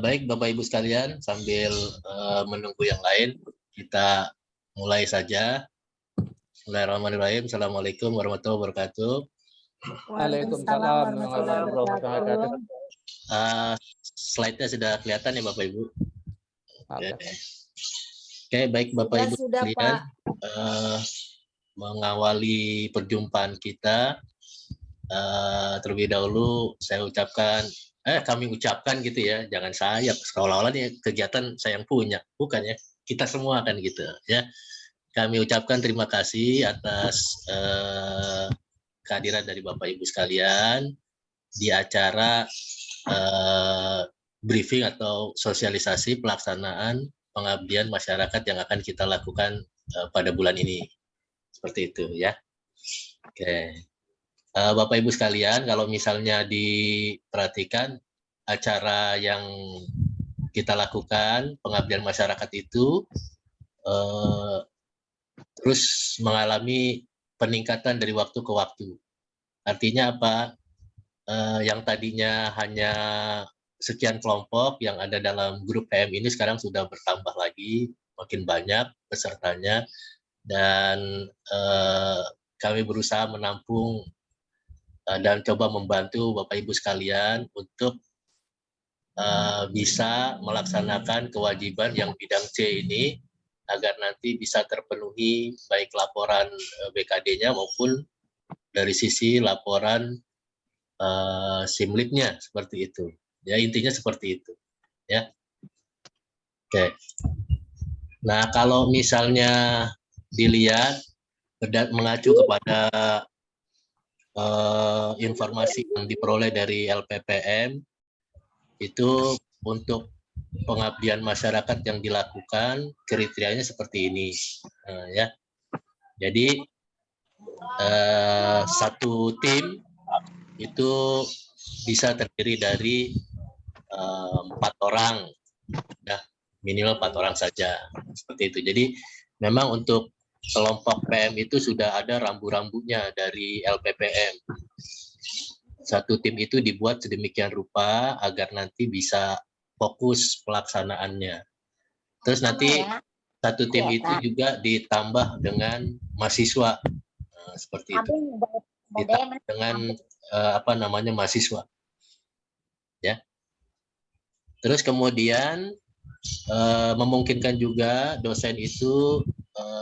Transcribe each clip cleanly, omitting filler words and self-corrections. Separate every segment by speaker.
Speaker 1: Baik Bapak Ibu sekalian, sambil menunggu yang lain, kita mulai saja. Bismillahirrahmanirrahim. Assalamualaikum warahmatullahi wabarakatuh.
Speaker 2: Waalaikumsalam
Speaker 3: Waalaikumsalam warahmatullahi
Speaker 2: warahmatullahi wabarakatuh.
Speaker 3: wabarakatuh.
Speaker 1: Slide-nya sudah kelihatan ya Bapak Ibu?
Speaker 2: Oke.
Speaker 1: Oke, baik Bapak Ibu
Speaker 3: Sudah,
Speaker 1: sekalian,
Speaker 3: Pak.
Speaker 1: mengawali perjumpaan kita, terlebih dahulu kami ucapkan gitu ya, jangan saya, seolah-olah ini kegiatan saya yang punya, bukan ya, kita semua kan gitu ya. Kami ucapkan terima kasih atas kehadiran dari Bapak Ibu sekalian di acara briefing atau sosialisasi pelaksanaan pengabdian masyarakat yang akan kita lakukan pada bulan ini. Seperti itu ya. Oke. Bapak Ibu sekalian, kalau misalnya diperhatikan acara yang kita lakukan, pengabdian masyarakat itu terus mengalami peningkatan dari waktu ke waktu. Artinya apa? Yang tadinya hanya sekian kelompok yang ada dalam grup PM ini sekarang sudah bertambah lagi, makin banyak pesertanya, dan kami berusaha menampung dan coba membantu Bapak Ibu sekalian untuk bisa melaksanakan kewajiban yang bidang C ini agar nanti bisa terpenuhi baik laporan BKD-nya maupun dari sisi laporan SIMLIP-nya, seperti itu. Ya, intinya seperti itu. Ya. Oke. Nah, kalau misalnya dilihat mengacu kepada informasi yang diperoleh dari LPPM, itu untuk pengabdian masyarakat yang dilakukan kriterianya seperti ini, ya. Jadi satu tim itu bisa terdiri dari 4 orang, ya, minimal 4 orang saja, seperti itu. Jadi memang untuk kelompok PM itu sudah ada rambu-rambunya dari LPPM. Satu tim itu dibuat sedemikian rupa agar nanti bisa fokus pelaksanaannya. Terus nanti satu tim itu juga ditambah dengan mahasiswa, seperti itu. Ditambah dengan mahasiswa. Ya. Terus kemudian memungkinkan juga dosen itu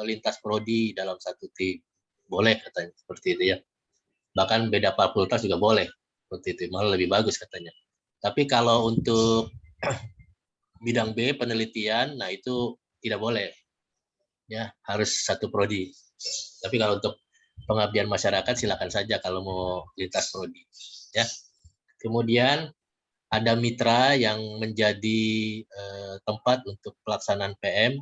Speaker 1: lintas prodi dalam satu tim. Boleh katanya, seperti itu ya. Bahkan beda fakultas juga boleh, seperti itu, malah lebih bagus katanya. Tapi kalau untuk bidang B penelitian, nah itu tidak boleh, ya, harus satu prodi. Tapi kalau untuk pengabdian masyarakat silakan saja kalau mau lintas prodi, ya. Kemudian ada mitra yang menjadi tempat untuk pelaksanaan PM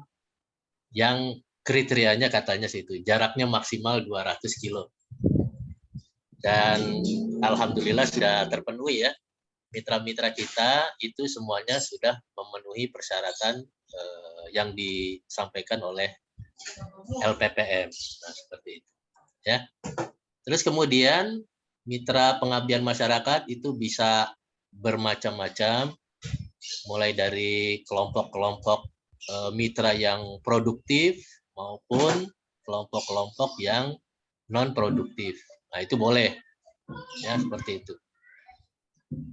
Speaker 1: yang kriterianya katanya situ jaraknya maksimal 200 kilo. Dan alhamdulillah sudah terpenuhi ya. Mitra-mitra kita itu semuanya sudah memenuhi persyaratan yang disampaikan oleh LPPM. Nah, seperti itu. Ya. Terus kemudian mitra pengabdian masyarakat itu bisa bermacam-macam, mulai dari kelompok-kelompok mitra yang produktif maupun kelompok-kelompok yang non produktif. Nah, itu boleh, ya, seperti itu.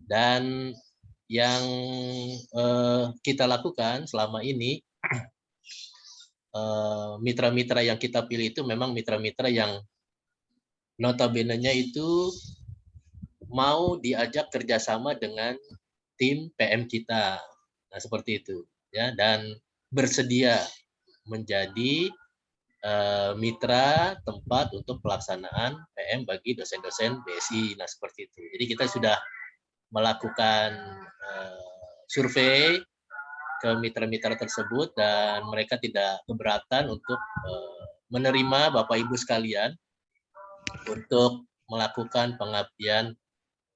Speaker 1: Dan yang kita lakukan selama ini, mitra-mitra yang kita pilih itu memang mitra-mitra yang notabene-nya itu mau diajak kerjasama dengan tim PM kita. Nah, seperti itu, ya, dan bersedia menjadi mitra tempat untuk pelaksanaan PM bagi dosen-dosen BSI. Nah, seperti itu. Jadi kita sudah melakukan survei ke mitra-mitra tersebut dan mereka tidak keberatan untuk menerima Bapak Ibu sekalian untuk melakukan pengabdian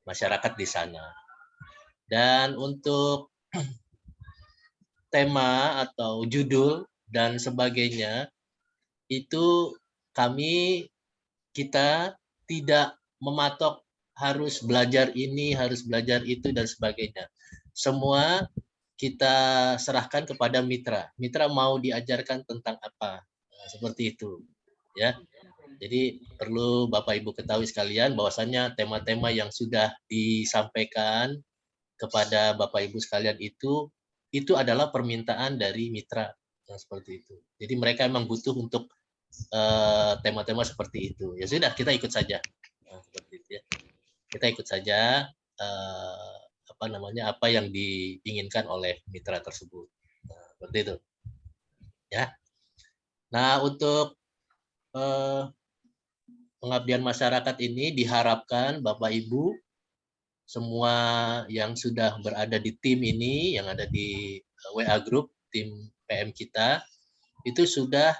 Speaker 1: masyarakat di sana. Dan untuk tema atau judul dan sebagainya itu kita tidak mematok harus belajar ini, harus belajar itu dan sebagainya. semua kita serahkan kepada mitra. Mitra mau diajarkan tentang apa? Nah, seperti itu, ya. Jadi perlu Bapak Ibu ketahui sekalian bahwasannya tema-tema yang sudah disampaikan kepada Bapak Ibu sekalian itu adalah permintaan dari mitra. Nah, seperti itu. Jadi mereka memang butuh untuk tema-tema seperti itu. Ya sudah, kita ikut saja. Nah, seperti itu ya. Kita ikut saja apa yang diinginkan oleh mitra tersebut. Nah, seperti itu. Ya. Nah, untuk pengabdian masyarakat ini diharapkan Bapak Ibu semua yang sudah berada di tim ini, yang ada di WA Group, tim PM kita, itu sudah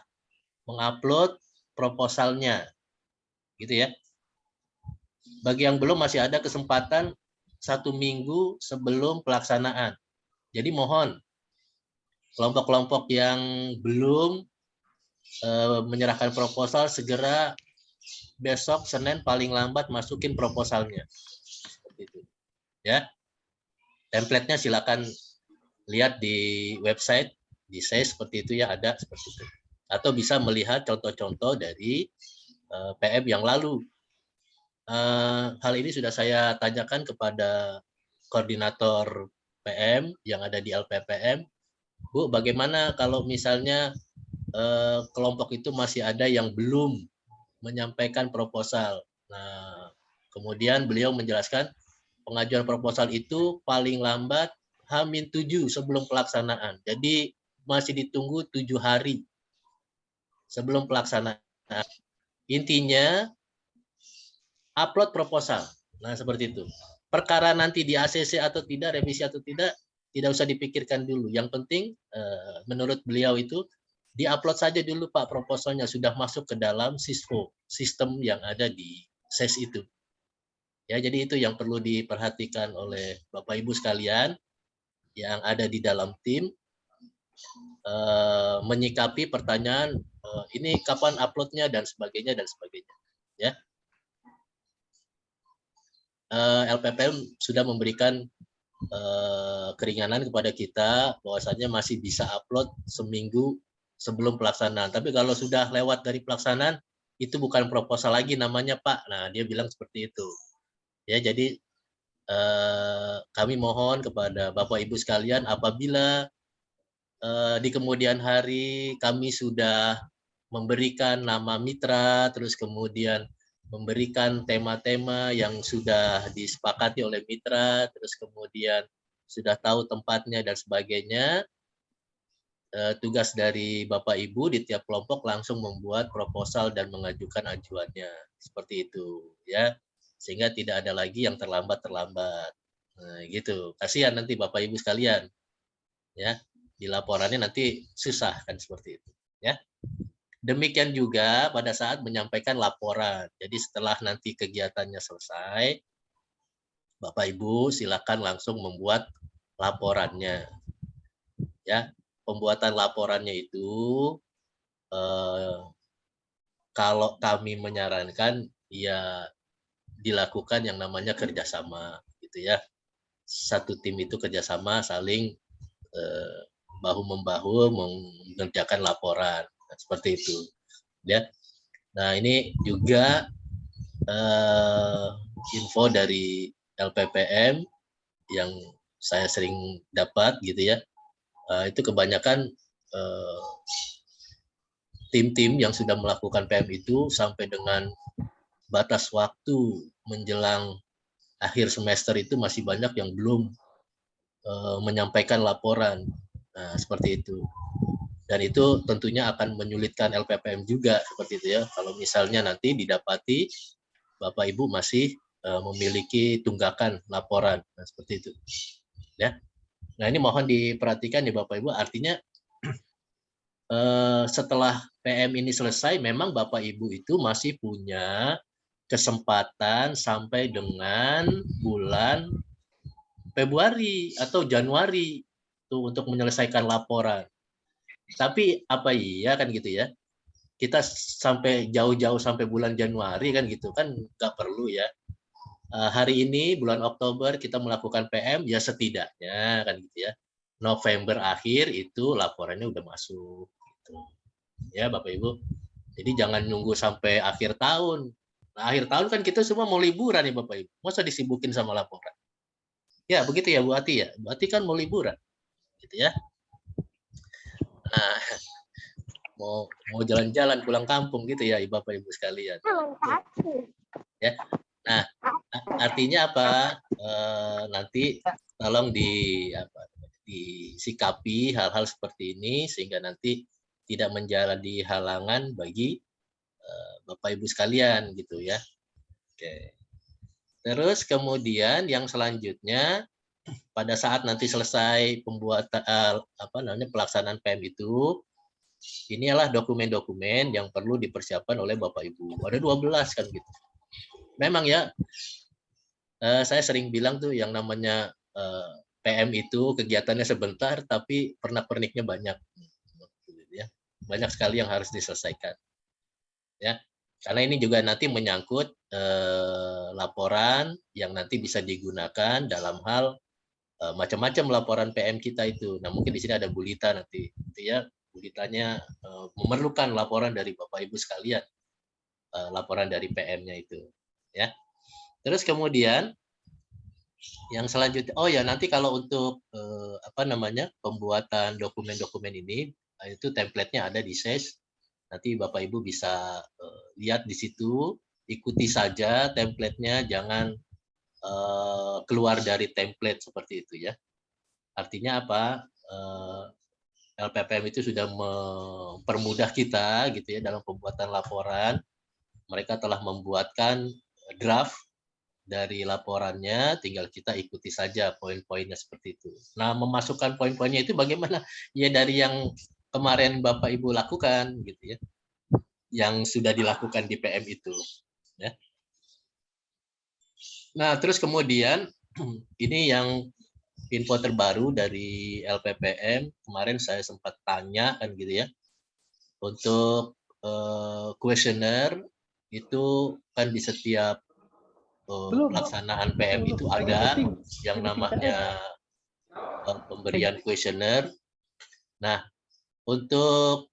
Speaker 1: mengupload proposalnya. Gitu ya. Bagi yang belum masih ada kesempatan 1 minggu sebelum pelaksanaan. Jadi mohon kelompok-kelompok yang belum menyerahkan proposal segera besok Senin paling lambat masukin proposalnya. Seperti itu. Ya. Template-nya silakan lihat di website, di SES seperti itu ya, ada seperti itu. Atau bisa melihat contoh-contoh dari PM yang lalu. Hal ini sudah saya tanyakan kepada koordinator PM yang ada di LPPM. Bu, bagaimana kalau misalnya kelompok itu masih ada yang belum menyampaikan proposal? Nah, kemudian beliau menjelaskan pengajuan proposal itu paling lambat H-7 sebelum pelaksanaan. Jadi masih ditunggu 7 hari sebelum pelaksanaan. Intinya upload proposal. Nah, seperti itu. Perkara nanti di ACC atau tidak, revisi atau tidak usah dipikirkan dulu. Yang penting, menurut beliau itu, di-upload saja dulu Pak proposalnya, sudah masuk ke dalam SISFO, sistem yang ada di SES itu. Ya, jadi itu yang perlu diperhatikan oleh Bapak Ibu sekalian yang ada di dalam tim, menyikapi pertanyaan, ini kapan uploadnya dan sebagainya, ya. LPPM sudah memberikan keringanan kepada kita bahwasanya masih bisa upload seminggu sebelum pelaksanaan. Tapi kalau sudah lewat dari pelaksanaan itu bukan proposal lagi namanya Pak. Nah, dia bilang seperti itu. Ya, jadi kami mohon kepada Bapak Ibu sekalian apabila di kemudian hari kami sudah memberikan nama mitra, terus kemudian memberikan tema-tema yang sudah disepakati oleh mitra, terus kemudian sudah tahu tempatnya dan sebagainya, tugas dari Bapak Ibu di tiap kelompok langsung membuat proposal dan mengajukan ajuannya. Seperti itu, ya. Sehingga tidak ada lagi yang terlambat-terlambat. Nah, gitu. Kasihan nanti Bapak Ibu sekalian. Ya, di laporannya nanti susah kan seperti itu, ya. Demikian juga pada saat menyampaikan laporan. Jadi setelah nanti kegiatannya selesai, Bapak Ibu silakan langsung membuat laporannya. Ya, pembuatan laporannya itu kalau kami menyarankan ya dilakukan yang namanya kerjasama, gitu ya. Satu tim itu kerjasama saling bahu membahu mengerjakan laporan. Seperti itu, ya. Nah, ini juga info dari LPPM yang saya sering dapat gitu ya. Itu kebanyakan tim-tim yang sudah melakukan PM itu sampai dengan batas waktu menjelang akhir semester itu masih banyak yang belum menyampaikan laporan. Nah, seperti itu. Dan itu tentunya akan menyulitkan LPPM juga seperti itu ya. Kalau misalnya nanti didapati Bapak Ibu masih memiliki tunggakan laporan, nah, seperti itu. Ya. Nah, ini mohon diperhatikan ya Bapak Ibu. Artinya setelah PM ini selesai, memang Bapak Ibu itu masih punya kesempatan sampai dengan bulan Februari atau Januari tuh untuk menyelesaikan laporan. Tapi apa iya kan gitu ya, kita sampai jauh-jauh sampai bulan Januari kan gitu kan nggak perlu ya. hari ini bulan Oktober kita melakukan PM, ya setidaknya kan gitu ya. November akhir itu laporannya udah masuk. Gitu. Ya Bapak Ibu. Jadi jangan nunggu sampai akhir tahun. Nah, akhir tahun kan kita semua mau liburan nih Bapak Ibu. Masa disibukin sama laporan? Ya begitu ya Bu Ati ya. Bu Ati kan mau liburan, gitu ya. Nah, mau jalan-jalan pulang kampung gitu ya Bapak Ibu sekalian. Ya. Nah, artinya apa? Nanti tolong disikapi hal-hal seperti ini sehingga nanti tidak menjadi halangan bagi Bapak Ibu sekalian gitu ya. Oke. Terus kemudian yang selanjutnya pada saat nanti selesai pembuatan pelaksanaan PM itu, inilah dokumen-dokumen yang perlu dipersiapkan oleh Bapak Ibu. Ada 12 kan gitu. Memang ya, saya sering bilang tuh yang namanya PM itu kegiatannya sebentar, tapi pernak-perniknya banyak. Banyak sekali yang harus diselesaikan. Ya, karena ini juga nanti menyangkut laporan yang nanti bisa digunakan dalam hal macam-macam laporan PM kita itu. Nah, mungkin di sini ada Bu Lita nanti, gitu ya. Bu Litanya memerlukan laporan dari Bapak Ibu sekalian, laporan dari PM-nya itu, ya. Terus kemudian yang selanjutnya, oh ya nanti kalau untuk pembuatan dokumen-dokumen ini, itu template-nya ada di SES. Nanti Bapak Ibu bisa lihat di situ, ikuti saja template-nya, jangan keluar dari template seperti itu ya. Artinya apa? LPPM itu sudah mempermudah kita gitu ya dalam pembuatan laporan. Mereka telah membuatkan draft dari laporannya, tinggal kita ikuti saja poin-poinnya seperti itu. Nah, memasukkan poin-poinnya itu bagaimana? Ya dari yang kemarin Bapak Ibu lakukan gitu ya. Yang sudah dilakukan di PM itu ya. Nah, terus kemudian ini yang info terbaru dari LPPM, kemarin saya sempat tanya kan gitu ya. Untuk kuesioner itu kan di setiap pelaksanaan PM itu ada yang namanya pemberian kuesioner. Nah, untuk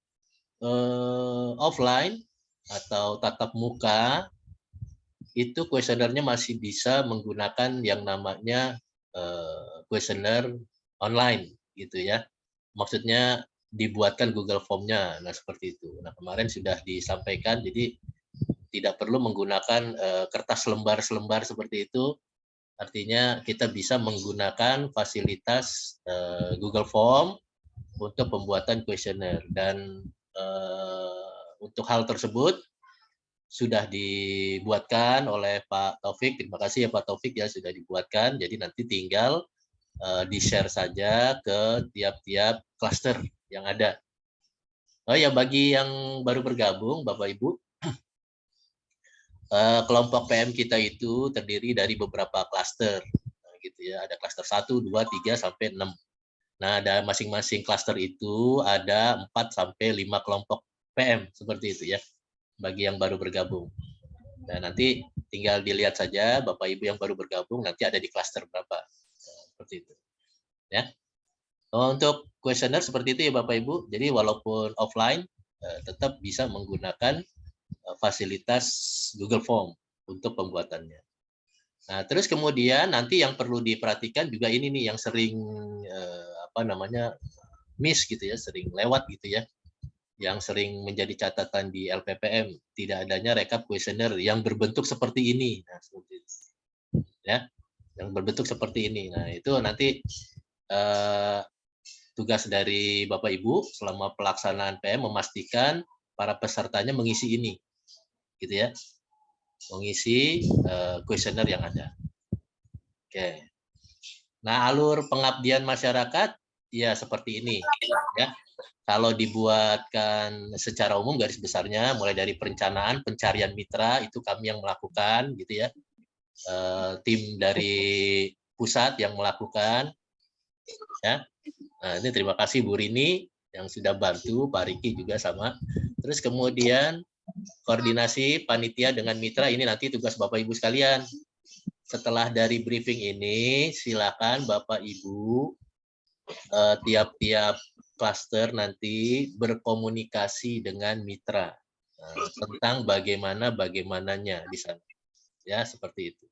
Speaker 1: offline atau tatap muka itu kuesionernya masih bisa menggunakan yang namanya kuesioner online gitu ya. Maksudnya dibuatkan Google Form-nya. Nah, seperti itu. Nah, kemarin sudah disampaikan jadi tidak perlu menggunakan kertas lembar-lembar seperti itu. Artinya kita bisa menggunakan fasilitas Google Form untuk pembuatan kuesioner dan untuk hal tersebut sudah dibuatkan oleh Pak Taufik. Terima kasih ya Pak Taufik ya sudah dibuatkan. Jadi nanti tinggal di-share saja ke tiap-tiap klaster yang ada. Oh ya bagi yang baru bergabung Bapak Ibu, kelompok PM kita itu terdiri dari beberapa klaster. Nah, gitu ya, ada klaster 1, 2, 3 sampai 6. Nah, ada masing-masing klaster itu ada 4 sampai 5 kelompok PM seperti itu ya. Bagi yang baru bergabung. Nah, nanti tinggal dilihat saja Bapak Ibu yang baru bergabung nanti ada di klaster berapa. Seperti itu. Ya. Untuk kuesioner seperti itu ya Bapak Ibu. Jadi walaupun offline tetap bisa menggunakan fasilitas Google Form untuk pembuatannya. Nah, terus kemudian nanti yang perlu diperhatikan juga ini nih yang sering miss gitu ya, sering lewat gitu ya. Yang sering menjadi catatan di LPPM, tidak adanya rekap kuesioner yang berbentuk seperti ini. Nah, seperti itu. Ya, yang berbentuk seperti ini. Nah, itu nanti tugas dari Bapak Ibu selama pelaksanaan PM memastikan para pesertanya mengisi ini. Gitu ya. Mengisi kuesioner yang ada. Oke. Nah, alur pengabdian masyarakat ya seperti ini ya. Kalau dibuatkan secara umum garis besarnya mulai dari perencanaan, pencarian mitra itu kami yang melakukan gitu ya. Tim dari pusat yang melakukan ya. Nah, ini terima kasih Bu Rini yang sudah bantu, Pak Riki juga sama. Terus kemudian koordinasi panitia dengan mitra ini nanti tugas Bapak Ibu sekalian. setelah dari briefing ini, silakan Bapak Ibu tiap-tiap klaster nanti berkomunikasi dengan mitra tentang bagaimananya di sana. Ya, seperti itu.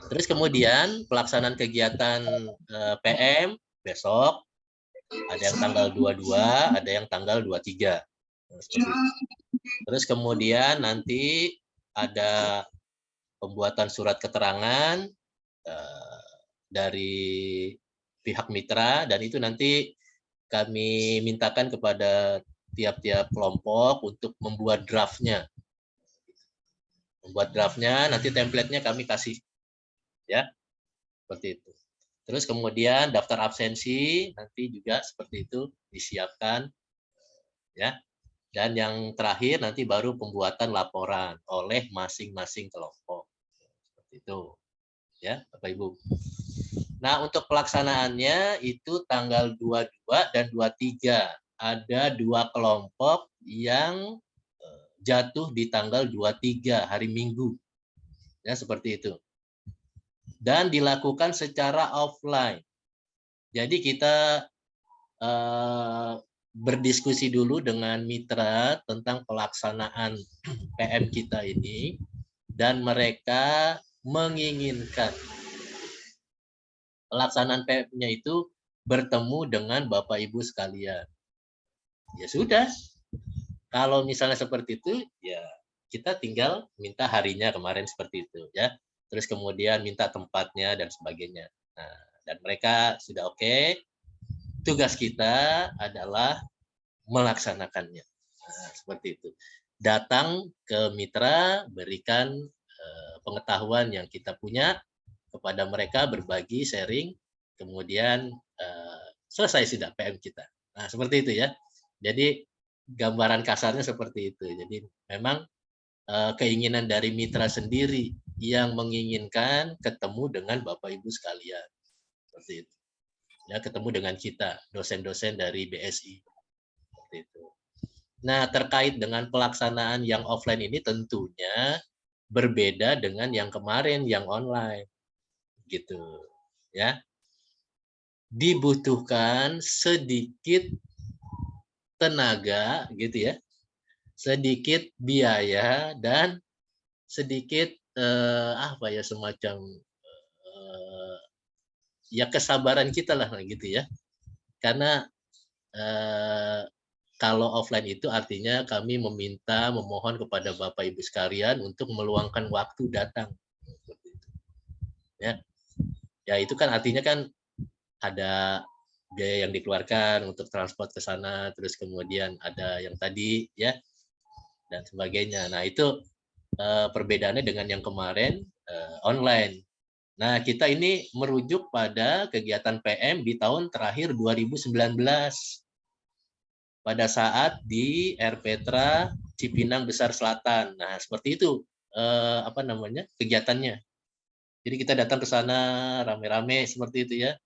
Speaker 1: Terus kemudian pelaksanaan kegiatan PM besok ada yang tanggal 22, ada yang tanggal 23. Nah, seperti itu. Terus kemudian nanti ada pembuatan surat keterangan dari pihak mitra, dan itu nanti kami mintakan kepada tiap-tiap kelompok untuk membuat draftnya. Membuat draftnya, nanti template-nya kami kasih. Ya, seperti itu. Terus kemudian daftar absensi nanti juga seperti itu disiapkan. Ya. Dan yang terakhir nanti baru pembuatan laporan oleh masing-masing kelompok. Seperti itu. Ya, Bapak Ibu. Nah, untuk pelaksanaannya itu tanggal 22 dan 23. Ada 2 kelompok yang jatuh di tanggal 23 hari Minggu. Ya, seperti itu. Dan dilakukan secara offline. Jadi kita berdiskusi dulu dengan mitra tentang pelaksanaan PM kita ini, dan mereka menginginkan pelaksanaan PM-nya itu bertemu dengan Bapak Ibu sekalian. Ya sudah, kalau misalnya seperti itu, ya kita tinggal minta harinya kemarin seperti itu, ya. Terus kemudian minta tempatnya dan sebagainya. Nah, dan mereka sudah oke. Tugas kita adalah melaksanakannya. Nah, seperti itu. Datang ke mitra, berikan pengetahuan yang kita punya kepada mereka, berbagi, sharing, kemudian selesai sudah PM kita. Nah, seperti itu ya. Jadi gambaran kasarnya seperti itu. Jadi memang keinginan dari mitra sendiri yang menginginkan ketemu dengan Bapak Ibu sekalian. Seperti itu. Ya, ketemu dengan kita, dosen-dosen dari BSI. Seperti itu. Nah, terkait dengan pelaksanaan yang offline ini tentunya berbeda dengan yang kemarin, yang online. Gitu. Ya. Dibutuhkan sedikit tenaga, gitu ya. Sedikit biaya dan sedikit apa ya, semacam ya kesabaran kita lah gitu ya. Karena kalau offline itu artinya kami memohon kepada Bapak Ibu sekalian untuk meluangkan waktu datang. Ya. Ya itu kan artinya kan ada biaya yang dikeluarkan untuk transport ke sana, terus kemudian ada yang tadi ya dan sebagainya. Nah, itu perbedaannya dengan yang kemarin online. Nah, kita ini merujuk pada kegiatan PM di tahun terakhir 2019 pada saat di Erpetra Cipinang Besar Selatan. Nah, seperti itu apa namanya kegiatannya. Jadi kita datang ke sana rame-rame seperti itu ya.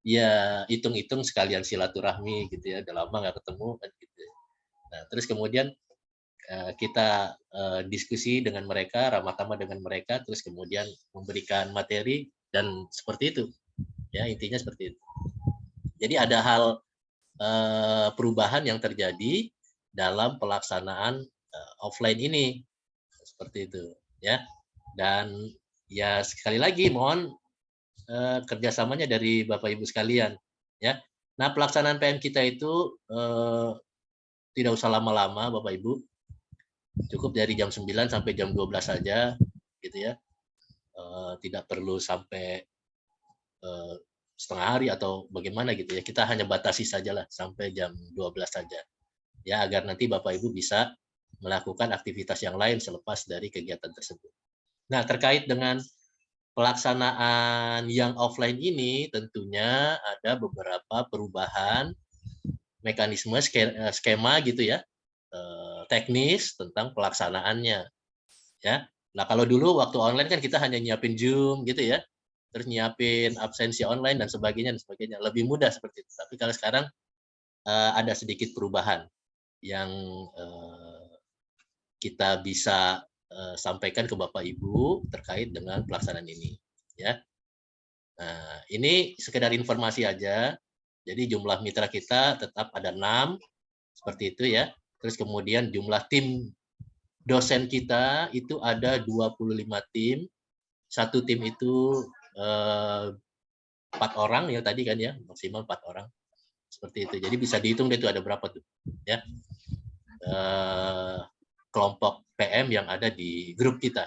Speaker 1: Ya, hitung-hitung sekalian silaturahmi gitu ya. Udah lama nggak ketemu kan gitu. Nah, terus kemudian kita diskusi dengan mereka, ramah tamah dengan mereka, terus kemudian memberikan materi dan seperti itu. Ya, intinya seperti itu. Jadi ada hal perubahan yang terjadi dalam pelaksanaan offline ini. Seperti itu, ya. Dan ya sekali lagi mohon kerjasamanya dari Bapak Ibu sekalian, ya. Nah, pelaksanaan PM kita itu tidak usah lama-lama Bapak Ibu. Cukup dari jam 9 sampai jam 12 saja gitu ya. Tidak perlu sampai setengah hari atau bagaimana gitu ya. Kita hanya batasi sajalah sampai jam 12 saja. Ya, agar nanti Bapak Ibu bisa melakukan aktivitas yang lain selepas dari kegiatan tersebut. Nah, terkait dengan pelaksanaan yang offline ini tentunya ada beberapa perubahan mekanisme skema gitu ya, teknis tentang pelaksanaannya ya. Nah, kalau dulu waktu online kan kita hanya nyiapin Zoom gitu ya, terus nyiapin absensi online dan sebagainya, lebih mudah seperti itu. Tapi kalau sekarang ada sedikit perubahan yang kita bisa sampaikan ke Bapak Ibu terkait dengan pelaksanaan ini, ya. Nah, ini sekedar informasi aja. Jadi jumlah mitra kita tetap ada 6, seperti itu ya. Terus kemudian jumlah tim dosen kita itu ada 25 tim. Satu tim itu 4 orang ya tadi kan ya, maksimal 4 orang. Seperti itu. Jadi bisa dihitung deh itu ada berapa tuh, ya. Kelompok PM yang ada di grup kita.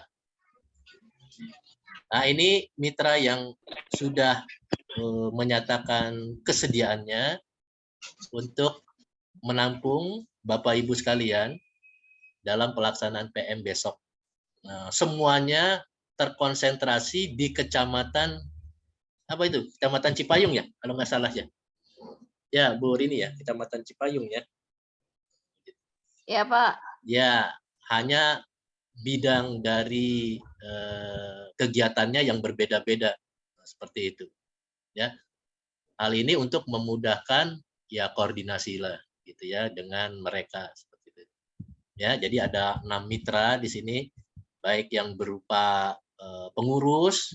Speaker 1: Nah, ini mitra yang sudah menyatakan kesediaannya untuk menampung Bapak Ibu sekalian dalam pelaksanaan PM besok. Nah, semuanya terkonsentrasi di kecamatan apa itu? Kecamatan Cipayung ya, kalau nggak salah ya. Ya, Bu Rini ya, Kecamatan Cipayung ya.
Speaker 4: Ya, Pak.
Speaker 1: Ya, hanya bidang dari kegiatannya yang berbeda-beda seperti itu. Ya, hal ini untuk memudahkan ya koordinasi lah, gitu ya, dengan mereka seperti itu. Ya, jadi ada 6 mitra di sini, baik yang berupa pengurus,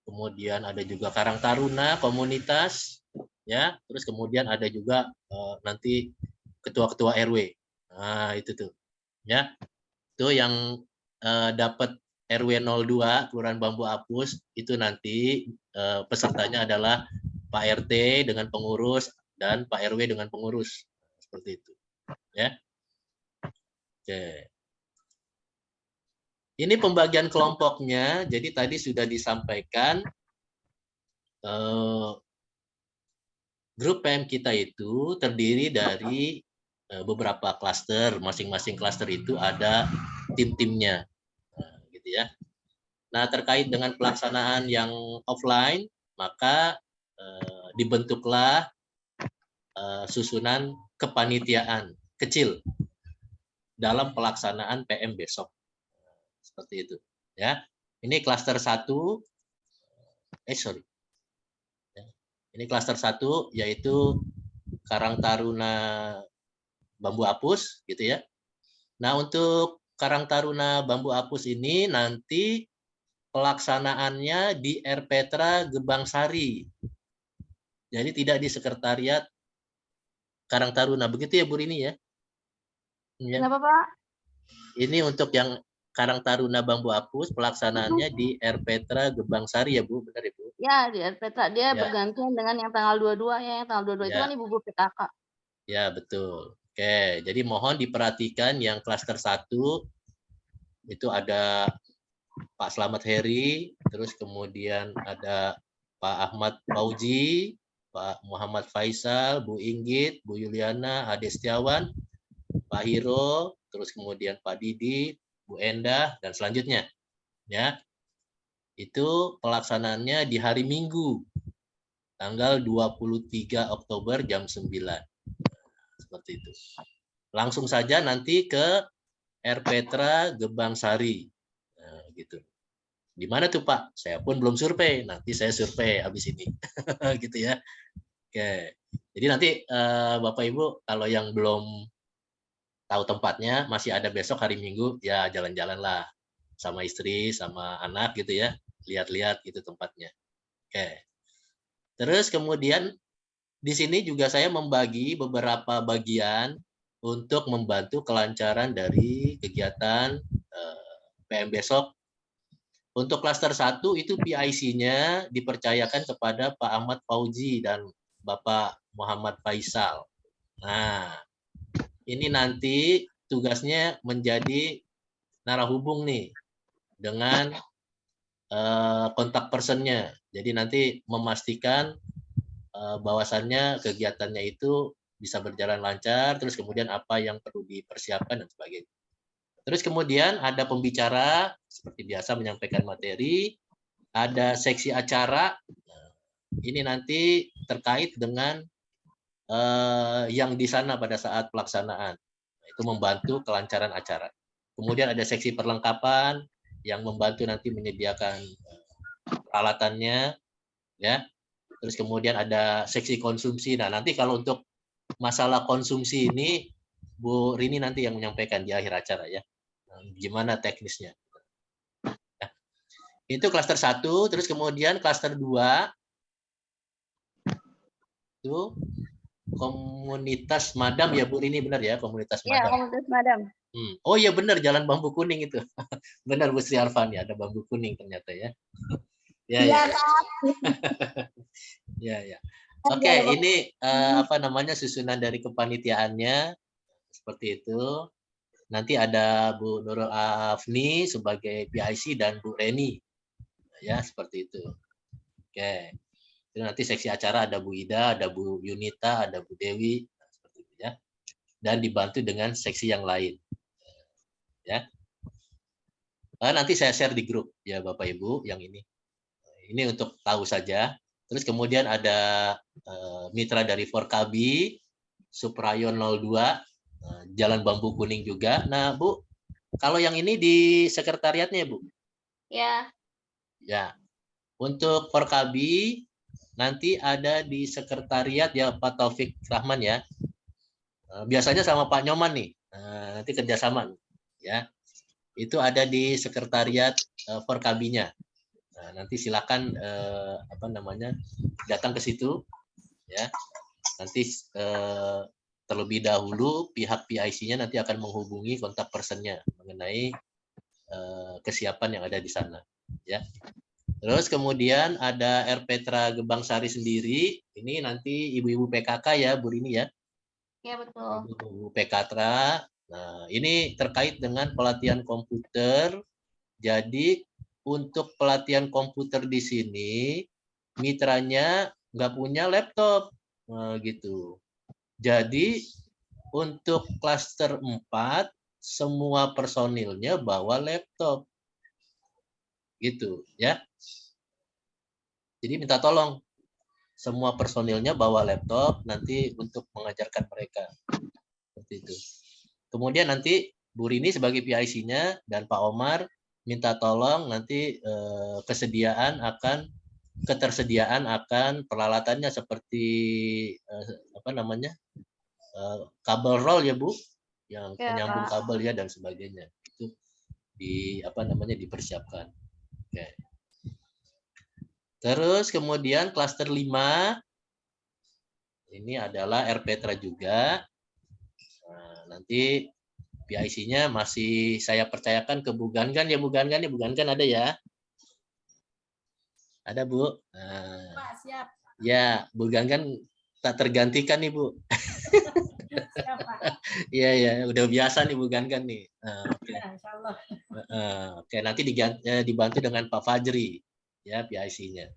Speaker 1: kemudian ada juga Karang Taruna komunitas, ya, terus kemudian ada juga nanti ketua-ketua RW. Nah, itu tuh, ya, itu yang dapat RW 02 Kelurahan Bambu Apus itu nanti pesertanya adalah Pak RT dengan pengurus dan Pak RW dengan pengurus seperti itu, ya. Oke. Ini pembagian kelompoknya. Jadi tadi sudah disampaikan grup PM kita itu terdiri dari beberapa klaster. Masing-masing klaster itu ada tim-timnya, gitu ya. Nah, terkait dengan pelaksanaan yang offline, maka dibentuklah susunan kepanitiaan kecil dalam pelaksanaan PM besok. Seperti itu, ya. Ini klaster 1. Ini klaster 1 yaitu Karang Taruna Bambu Apus, gitu ya. Nah, untuk Karang Taruna Bambu Apus ini nanti pelaksanaannya di RPtra Gebang Sari. Jadi tidak di sekretariat Karang Taruna. Begitu ya, Bu Rini ya?
Speaker 4: Kenapa, Pak?
Speaker 1: Ini untuk yang Karang Taruna Bambu Apus pelaksanaannya di RPtra Gebang Sari ya, Bu? Benar ya, Bu?
Speaker 4: Ya, di RPTA dia
Speaker 1: Ya.
Speaker 4: bergantian dengan yang tanggal 22 ya. Yang tanggal 22 itu
Speaker 1: Ya.
Speaker 4: kan Ibu Guru PKK.
Speaker 1: Ya, betul. Oke, jadi mohon diperhatikan yang klaster 1 itu ada Pak Slamet Heri, terus kemudian ada Pak Ahmad Fauji, Pak Muhammad Faisal, Bu Inggit, Bu Yuliana, Ade Setiawan, Pak Hiro, terus kemudian Pak Didi, Bu Endah, dan selanjutnya. Ya, itu pelaksanaannya di hari Minggu, tanggal 23 Oktober jam 9. Seperti itu. Langsung saja nanti ke RPtra Gebang Sari. Nah, gitu. Di mana tuh Pak? Saya pun belum survei. Nanti saya survei habis ini. Gitu ya. Oke. Jadi nanti Bapak Ibu kalau yang belum tahu tempatnya, masih ada besok hari Minggu, ya jalan-jalan lah sama istri, sama anak gitu ya. Lihat-lihat gitu tempatnya. Oke. Terus kemudian di sini juga saya membagi beberapa bagian untuk membantu kelancaran dari kegiatan PM besok. Untuk klaster 1 itu PIC-nya dipercayakan kepada Pak Ahmad Fauji dan Bapak Muhammad Faisal. Nah, ini nanti tugasnya menjadi narahubung nih dengan kontak personnya. Jadi nanti memastikan bahwasannya kegiatannya itu bisa berjalan lancar, terus kemudian apa yang perlu dipersiapkan dan sebagainya. Terus kemudian ada pembicara, seperti biasa menyampaikan materi, ada seksi acara, ini nanti terkait dengan yang di sana pada saat pelaksanaan, itu membantu kelancaran acara. Kemudian ada seksi perlengkapan, yang membantu nanti menyediakan peralatannya, ya. Terus kemudian ada seksi konsumsi. Nah, nanti kalau untuk masalah konsumsi ini Bu Rini nanti yang menyampaikan di akhir acara ya. Nah, gimana teknisnya. Nah, itu klaster 1, terus kemudian klaster 2 itu komunitas madam ya Bu, ini benar ya, komunitas
Speaker 4: Ya,
Speaker 1: madam.
Speaker 4: komunitas madam.
Speaker 1: Oh iya benar, Jalan Bambu Kuning itu. Benar Bu Sri Arfani, ada bambu kuning ternyata ya. Ya, ya. Ya, ya. Oke, ini apa namanya susunan dari kepanitiaannya seperti itu. Nanti ada Bu Nurul Afni sebagai PIC dan Bu Reni. Ya, seperti itu. Oke. Itu nanti seksi acara ada Bu Ida, ada Bu Yunita, ada Bu Dewi, seperti itu ya. Dan dibantu dengan seksi yang lain. Ya. Nanti saya share di grup ya Bapak Ibu yang ini. Ini untuk tahu saja. Terus kemudian ada mitra dari Forkabi, Suprayon 02, Jalan Bambu Kuning juga. Nah, Bu, kalau yang ini di sekretariatnya, Bu?
Speaker 4: Ya.
Speaker 1: Ya. Untuk Forkabi nanti ada di sekretariat ya Pak Taufik Rahman ya. Biasanya sama Pak Nyoman nih. Nanti kerjasama ya. Itu ada di sekretariat Forkabinya. Nah, nanti silakan apa namanya datang ke situ ya. Nanti terlebih dahulu pihak PIC-nya nanti akan menghubungi kontak personnya mengenai kesiapan yang ada di sana ya. Terus kemudian ada RPtra Gebang Sari sendiri, ini nanti ibu-ibu PKK ya Bu Rini ya.
Speaker 4: Ya betul.
Speaker 1: Ibu PKtra. Nah, ini terkait dengan pelatihan komputer. Jadi untuk pelatihan komputer di sini mitranya nggak punya laptop gitu. Jadi untuk klaster 4 semua personilnya bawa laptop. Gitu ya. Jadi minta tolong semua personilnya bawa laptop nanti untuk mengajarkan mereka. Seperti itu. Kemudian nanti Bu Rini sebagai PIC-nya dan Pak Omar minta tolong nanti ketersediaan akan peralatannya seperti apa namanya kabel roll ya Bu, yang penyambung kabel ya dan sebagainya itu dipersiapkan. Oke. Terus kemudian klaster 5 ini adalah RPtra juga. Nah, nanti PIC-nya masih saya percayakan ke Bu Gangan ya Bu Gangan ada ya? Ada Bu. Nah,
Speaker 5: Pak, siap.
Speaker 1: Ya Bu Gangan tak tergantikan nih Bu.
Speaker 5: Siap, Pak.
Speaker 1: Iya ya, udah biasa nih Bu Gangan nih. Oke.
Speaker 5: Ya, insyaallah.
Speaker 1: Oke, nanti dibantu dengan Pak Fajri ya PIC-nya.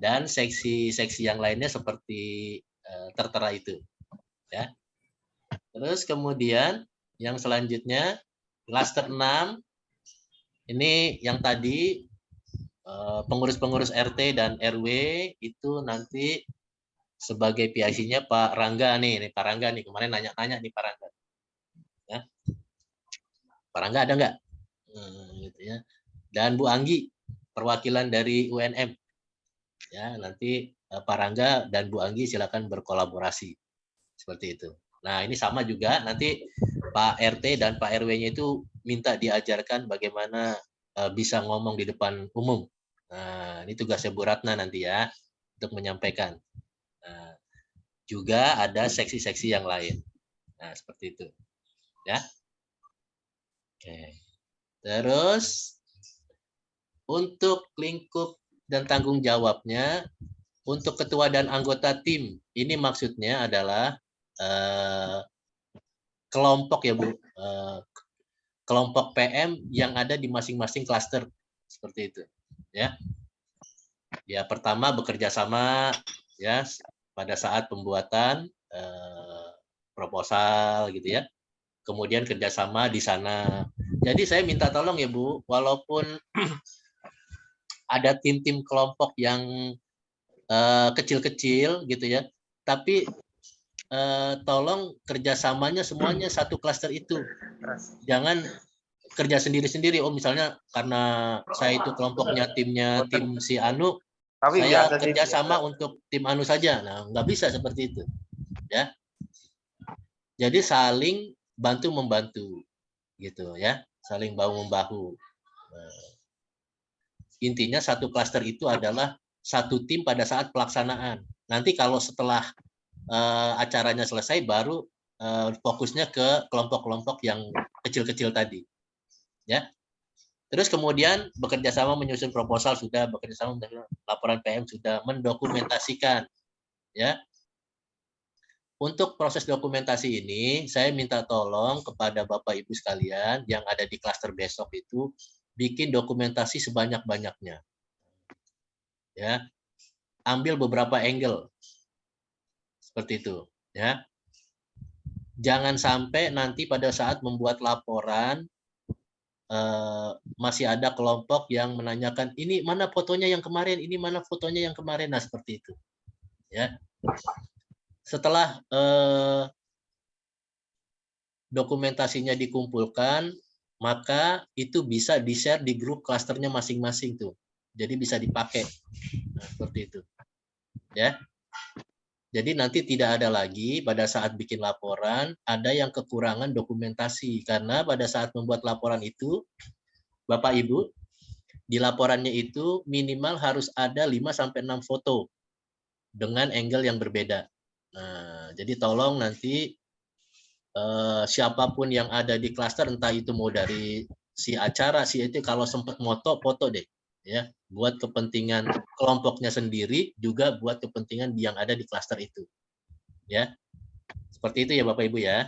Speaker 1: Dan seksi-seksi yang lainnya seperti tertera itu. Ya. Terus kemudian yang selanjutnya klaster 6 ini yang tadi pengurus-pengurus RT dan RW itu nanti sebagai PIC-nya Pak Rangga nih Pak Rangga nih kemarin nanya-nanya nih Pak Rangga. Ya. Pak Rangga ada nggak? Gitu ya. Dan Bu Anggi perwakilan dari UNM. Ya, nanti Pak Rangga dan Bu Anggi silakan berkolaborasi. Seperti itu. Nah, ini sama juga nanti Pak RT dan Pak RW-nya itu minta diajarkan bagaimana bisa ngomong di depan umum. Nah, ini tugasnya Bu Ratna nanti ya untuk menyampaikan. Nah, juga ada seksi-seksi yang lain. Nah, seperti itu. Ya. Oke. Terus untuk lingkup dan tanggung jawabnya untuk ketua dan anggota tim ini maksudnya adalah kelompok ya Bu, kelompok PM yang ada di masing-masing klaster seperti itu ya. Ya pertama bekerja sama ya pada saat pembuatan proposal gitu ya. Kemudian kerjasama di sana. Jadi saya minta tolong ya Bu, walaupun ada tim-tim kelompok yang kecil-kecil gitu ya, tapi tolong kerjasamanya semuanya satu klaster itu. Jangan kerja sendiri-sendiri. Oh misalnya karena saya itu kelompoknya tim si Anu, saya kerjasama untuk tim Anu saja. Nah nggak bisa seperti itu. Ya. Jadi saling bantu-membantu gitu ya. saling bahu-membahu. Nah, intinya satu klaster itu adalah satu tim pada saat pelaksanaan. Nanti kalau setelah acaranya selesai baru fokusnya ke kelompok-kelompok yang kecil-kecil tadi. Ya. Terus kemudian bekerja sama menyusun proposal sudah, bekerja sama laporan PM sudah, mendokumentasikan. Ya. Untuk proses dokumentasi ini, saya minta tolong kepada Bapak Ibu sekalian yang ada di klaster besok itu bikin dokumentasi sebanyak-banyaknya. Ya. Ambil beberapa angle. Seperti itu, ya. Jangan sampai nanti pada saat membuat laporan masih ada kelompok yang menanyakan ini mana fotonya yang kemarin, ini mana fotonya yang kemarin. Nah, seperti itu. Ya. Setelah dokumentasinya dikumpulkan, maka itu bisa di-share di grup klasternya masing-masing tuh. Jadi bisa dipakai. Nah, seperti itu. Ya. Jadi nanti tidak ada lagi pada saat bikin laporan ada yang kekurangan dokumentasi karena pada saat membuat laporan itu Bapak Ibu di laporannya itu minimal harus ada 5-6 foto dengan angle yang berbeda. Nah, jadi tolong nanti siapapun yang ada di klaster entah itu mau dari si acara si itu kalau sempat foto deh ya buat kepentingan kelompoknya sendiri juga buat kepentingan yang ada di klaster itu ya seperti itu ya Bapak Ibu ya.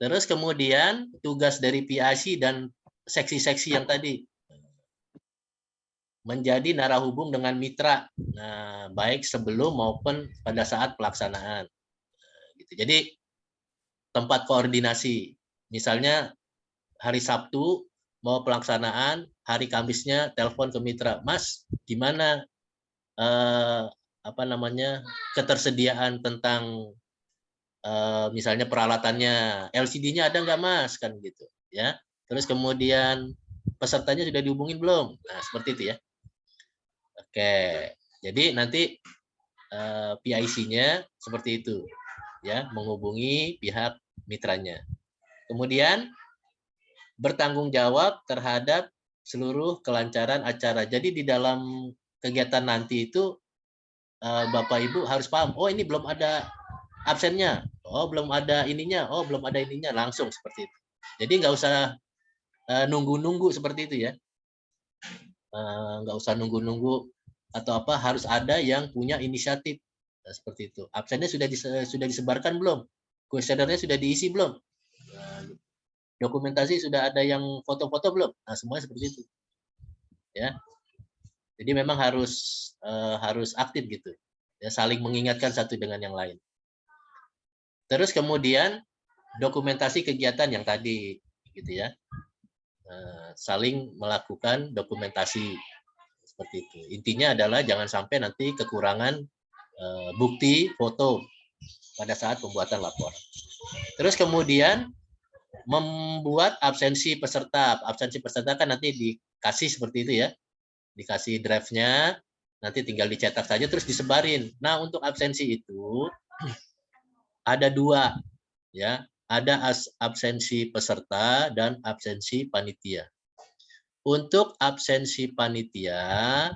Speaker 1: Terus kemudian tugas dari PIC dan seksi-seksi yang tadi menjadi narahubung dengan mitra, nah baik sebelum maupun pada saat pelaksanaan gitu. Jadi tempat koordinasi misalnya hari Sabtu mau pelaksanaan, hari Kamisnya telepon ke mitra, Mas, gimana ketersediaan tentang misalnya peralatannya, LCD-nya ada nggak Mas, kan gitu, ya. Terus kemudian pesertanya sudah dihubungin belum? Nah seperti itu ya. Oke, jadi nanti PIC-nya seperti itu, ya, menghubungi pihak mitranya. Kemudian bertanggung jawab terhadap seluruh kelancaran acara. Jadi di dalam kegiatan nanti itu Bapak Ibu harus paham, oh ini belum ada absennya, oh belum ada ininya, oh belum ada ininya, langsung seperti itu. Jadi nggak usah nunggu-nunggu seperti itu ya, nggak usah nunggu-nunggu atau apa, harus ada yang punya inisiatif. Nah, seperti itu. Absennya sudah disebarkan belum? Kuesionernya sudah diisi belum? Nah, dokumentasi sudah ada yang foto-foto belum? Nah, semuanya seperti itu. Ya. Jadi memang harus aktif gitu. Ya, saling mengingatkan satu dengan yang lain. Terus kemudian dokumentasi kegiatan yang tadi gitu ya. Saling melakukan dokumentasi seperti itu. Intinya adalah jangan sampai nanti kekurangan bukti foto pada saat pembuatan laporan. Terus kemudian membuat absensi peserta. Absensi peserta kan nanti dikasih seperti itu ya. Dikasih drive-nya, nanti tinggal dicetak saja terus disebarin. Nah, untuk absensi itu ada dua ya. Ada absensi peserta dan absensi panitia. Untuk absensi panitia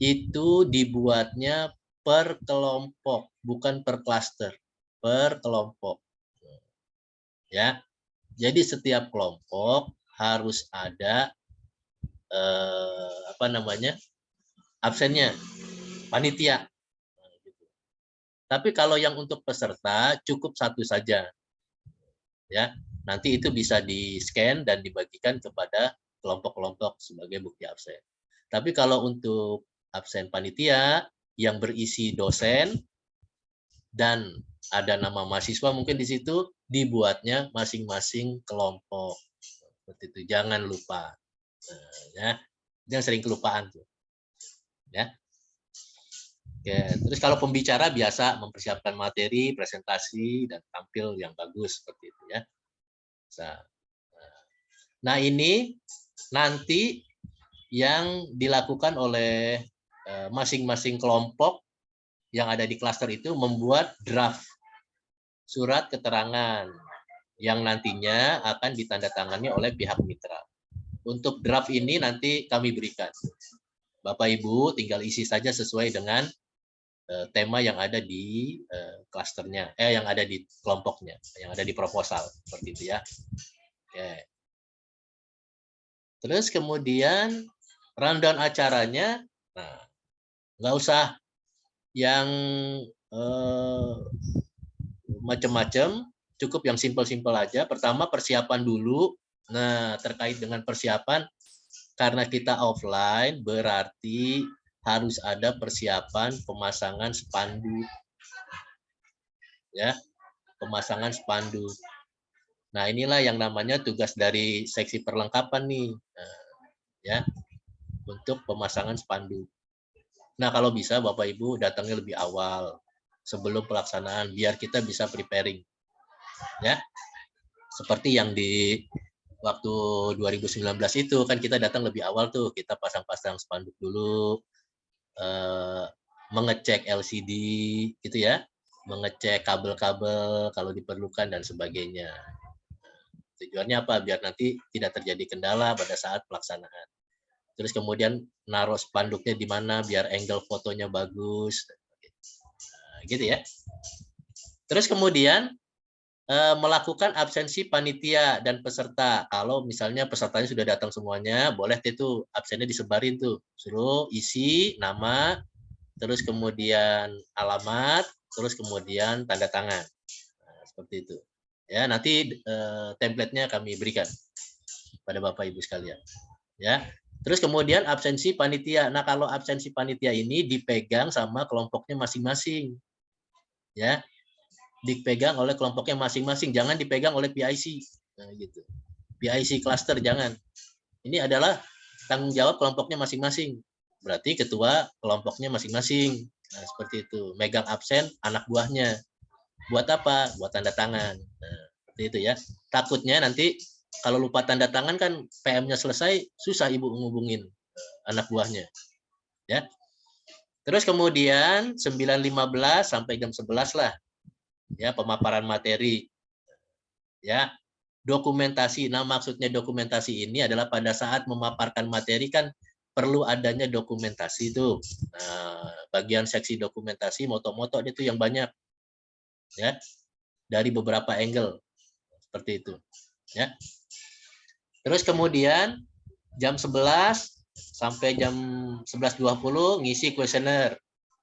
Speaker 1: itu dibuatnya per kelompok, bukan per klaster, per kelompok. Ya. Jadi setiap kelompok harus ada absennya, panitia. Tapi kalau yang untuk peserta cukup satu saja. Ya, nanti itu bisa di-scan dan dibagikan kepada kelompok-kelompok sebagai bukti absen. Tapi kalau untuk absen panitia yang berisi dosen dan ada nama mahasiswa mungkin di situ, dibuatnya masing-masing kelompok. Seperti itu, jangan lupa. Ya, jangan sering kelupaan tuh. Ya. Oke, terus kalau pembicara biasa mempersiapkan materi, presentasi dan tampil yang bagus seperti itu ya. Nah, ini nanti yang dilakukan oleh masing-masing kelompok yang ada di klaster itu membuat draft surat keterangan yang nantinya akan ditandatangani oleh pihak mitra. Untuk draft ini nanti kami berikan. Bapak Ibu tinggal isi saja sesuai dengan tema yang ada di klasternya, yang ada di kelompoknya, yang ada di proposal, seperti itu ya. Oke. Terus kemudian rundown acaranya, nah nggak usah yang macam-macam, cukup yang simpel-simpel aja. Pertama persiapan dulu. Nah terkait dengan persiapan, karena kita offline berarti harus ada persiapan pemasangan spanduk, ya, pemasangan spanduk. Nah inilah yang namanya tugas dari seksi perlengkapan nih, ya, untuk pemasangan spanduk. Nah kalau bisa Bapak Ibu datangnya lebih awal sebelum pelaksanaan biar kita bisa preparing, ya, seperti yang di waktu 2019 itu kan kita datang lebih awal tuh, kita pasang-pasang spanduk dulu, mengecek LCD gitu ya, mengecek kabel-kabel kalau diperlukan dan sebagainya. Tujuannya apa? Biar nanti tidak terjadi kendala pada saat pelaksanaan. Terus kemudian naruh spanduknya di mana biar angle fotonya bagus, nah, gitu ya. Terus kemudian melakukan absensi panitia dan peserta. Kalau misalnya pesertanya sudah datang semuanya, boleh itu absennya disebarin tuh, suruh isi nama, terus kemudian alamat, terus kemudian tanda tangan. Nah, seperti itu. Ya, nanti template-nya kami berikan pada Bapak Ibu sekalian. Ya. Terus kemudian absensi panitia. Nah, kalau absensi panitia ini dipegang sama kelompoknya masing-masing. Ya. Dipegang oleh kelompoknya masing-masing, jangan dipegang oleh PIC. Nah, gitu. PIC cluster jangan. Ini adalah tanggung jawab kelompoknya masing-masing. Berarti ketua kelompoknya masing-masing. Nah, seperti itu. Megang absen anak buahnya. Buat apa? Buat tanda tangan. Nah, seperti itu ya. Takutnya nanti kalau lupa tanda tangan kan PM-nya selesai, susah Ibu ngubungin anak buahnya. Ya. Terus kemudian 9.15 sampai jam 11 lah. Ya, pemaparan materi. Ya. Dokumentasi. Nah, maksudnya dokumentasi ini adalah pada saat memaparkan materi kan perlu adanya dokumentasi itu. Nah, bagian seksi dokumentasi moto-moto itu yang banyak. Ya. Dari beberapa angle. Seperti itu. Ya. Terus kemudian jam 11 sampai jam 11.20 ngisi kuesioner.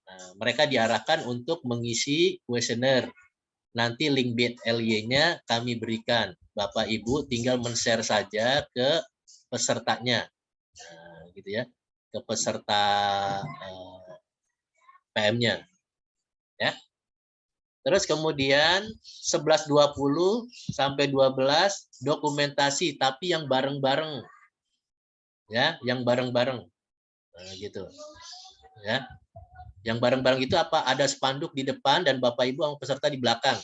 Speaker 1: Nah, mereka diarahkan untuk mengisi kuesioner. Nanti link bit.ly-nya kami berikan. Bapak Ibu tinggal men-share saja ke pesertanya. Nah, gitu ya. Ke peserta PM-nya. Ya. Terus kemudian 11.20 sampai 12 dokumentasi tapi yang bareng-bareng. Ya, yang bareng-bareng. Nah, gitu. Ya. Yang bareng-bareng itu apa? Ada spanduk di depan dan Bapak Ibu yang peserta di belakang.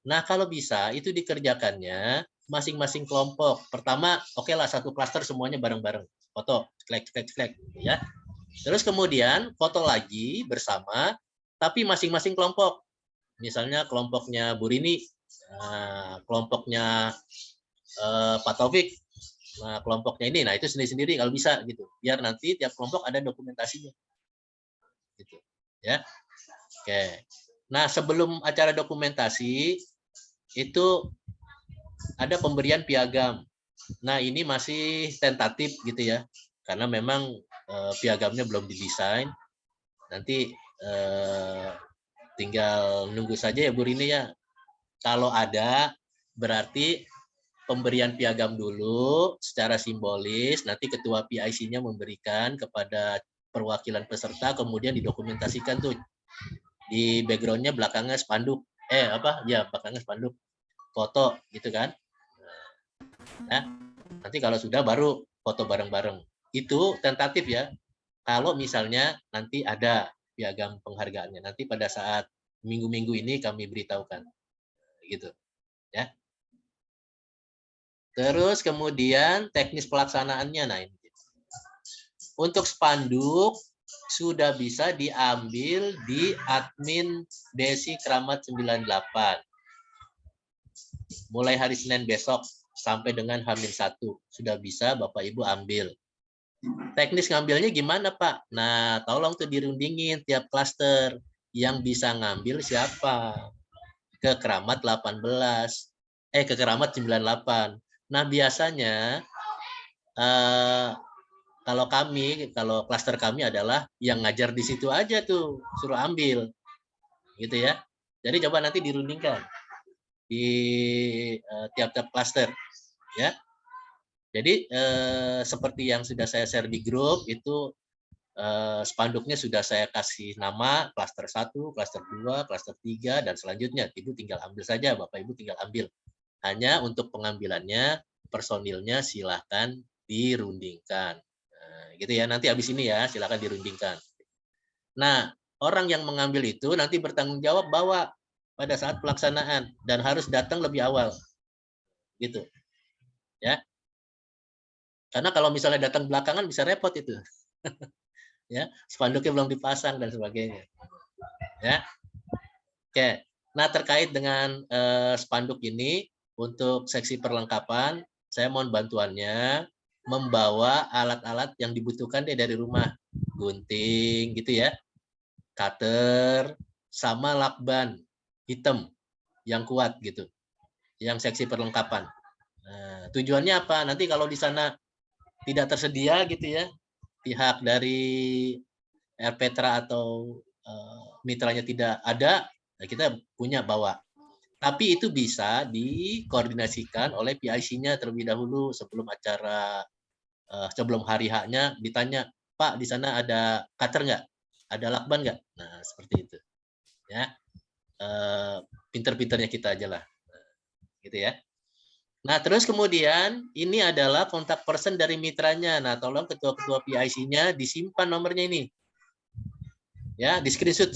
Speaker 1: Nah, kalau bisa itu dikerjakannya masing-masing kelompok. Pertama, oke lah satu klaster semuanya bareng-bareng. Foto, klek, ya. Terus kemudian foto lagi bersama, tapi masing-masing kelompok. Misalnya kelompoknya Bu Rini, kelompoknya Pak Taufik, nah kelompoknya ini, nah itu sendiri-sendiri kalau bisa gitu. Biar nanti tiap kelompok ada dokumentasinya. Gitu. Ya. Oke. Nah, sebelum acara dokumentasi itu ada pemberian piagam. Nah, ini masih tentatif gitu ya. Karena memang piagamnya belum didesain. Nanti tinggal nunggu saja ya Bu Rini ya. Kalau ada berarti pemberian piagam dulu secara simbolis, nanti ketua PIC-nya memberikan kepada perwakilan peserta, kemudian didokumentasikan tuh di background-nya belakangnya spanduk, belakangnya spanduk foto gitu kan. Nah, nanti kalau sudah baru foto bareng-bareng. Itu tentatif ya. Kalau misalnya nanti ada piagam penghargaannya, nanti pada saat minggu-minggu ini kami beritahukan, gitu ya. Terus kemudian teknis pelaksanaannya, nah ini. Untuk spanduk sudah bisa diambil di admin Desi Kramat 98. mulai hari Senin besok sampai dengan H-1 sudah bisa Bapak Ibu ambil. Teknis ngambilnya gimana Pak? Nah, tolong tuh dirundingin tiap klaster. Yang bisa ngambil siapa? Ke Keramat 18. Ke Keramat 98. Nah, biasanya kalau klaster kami adalah yang ngajar di situ aja tuh, suruh ambil. Gitu ya. Jadi coba nanti dirundingkan di tiap-tiap klaster ya. Jadi seperti yang sudah saya share di grup itu spanduknya sudah saya kasih nama klaster 1, klaster 2, klaster 3 dan selanjutnya Ibu tinggal ambil saja, Bapak Ibu tinggal ambil. Hanya untuk pengambilannya personilnya silahkan dirundingkan. Nah, gitu ya. Nanti habis ini ya silahkan dirundingkan. Nah, orang yang mengambil itu nanti bertanggung jawab bawa pada saat pelaksanaan dan harus datang lebih awal. Gitu. Ya. Karena kalau misalnya datang belakangan bisa repot itu. Ya, spanduknya belum dipasang dan sebagainya. Ya. Oke. Nah, terkait dengan spanduk ini untuk seksi perlengkapan, saya mohon bantuannya membawa alat-alat yang dibutuhkan dari rumah. Gunting gitu ya. Cutter sama lakban hitam yang kuat gitu. Yang seksi perlengkapan. Nah, tujuannya apa? Nanti kalau di sana tidak tersedia gitu ya, pihak dari RPTRA atau mitranya tidak ada, nah kita punya bawa. Tapi itu bisa dikoordinasikan oleh PIC-nya terlebih dahulu sebelum acara, sebelum hari H-nya ditanya, Pak di sana ada cutter nggak? Ada lakban nggak? Nah seperti itu. Ya, pinter-pinternya kita aja lah, gitu ya. Nah, terus kemudian ini adalah kontak person dari mitranya. Nah, tolong ketua-ketua PIC-nya disimpan nomornya ini. Ya, di screenshot.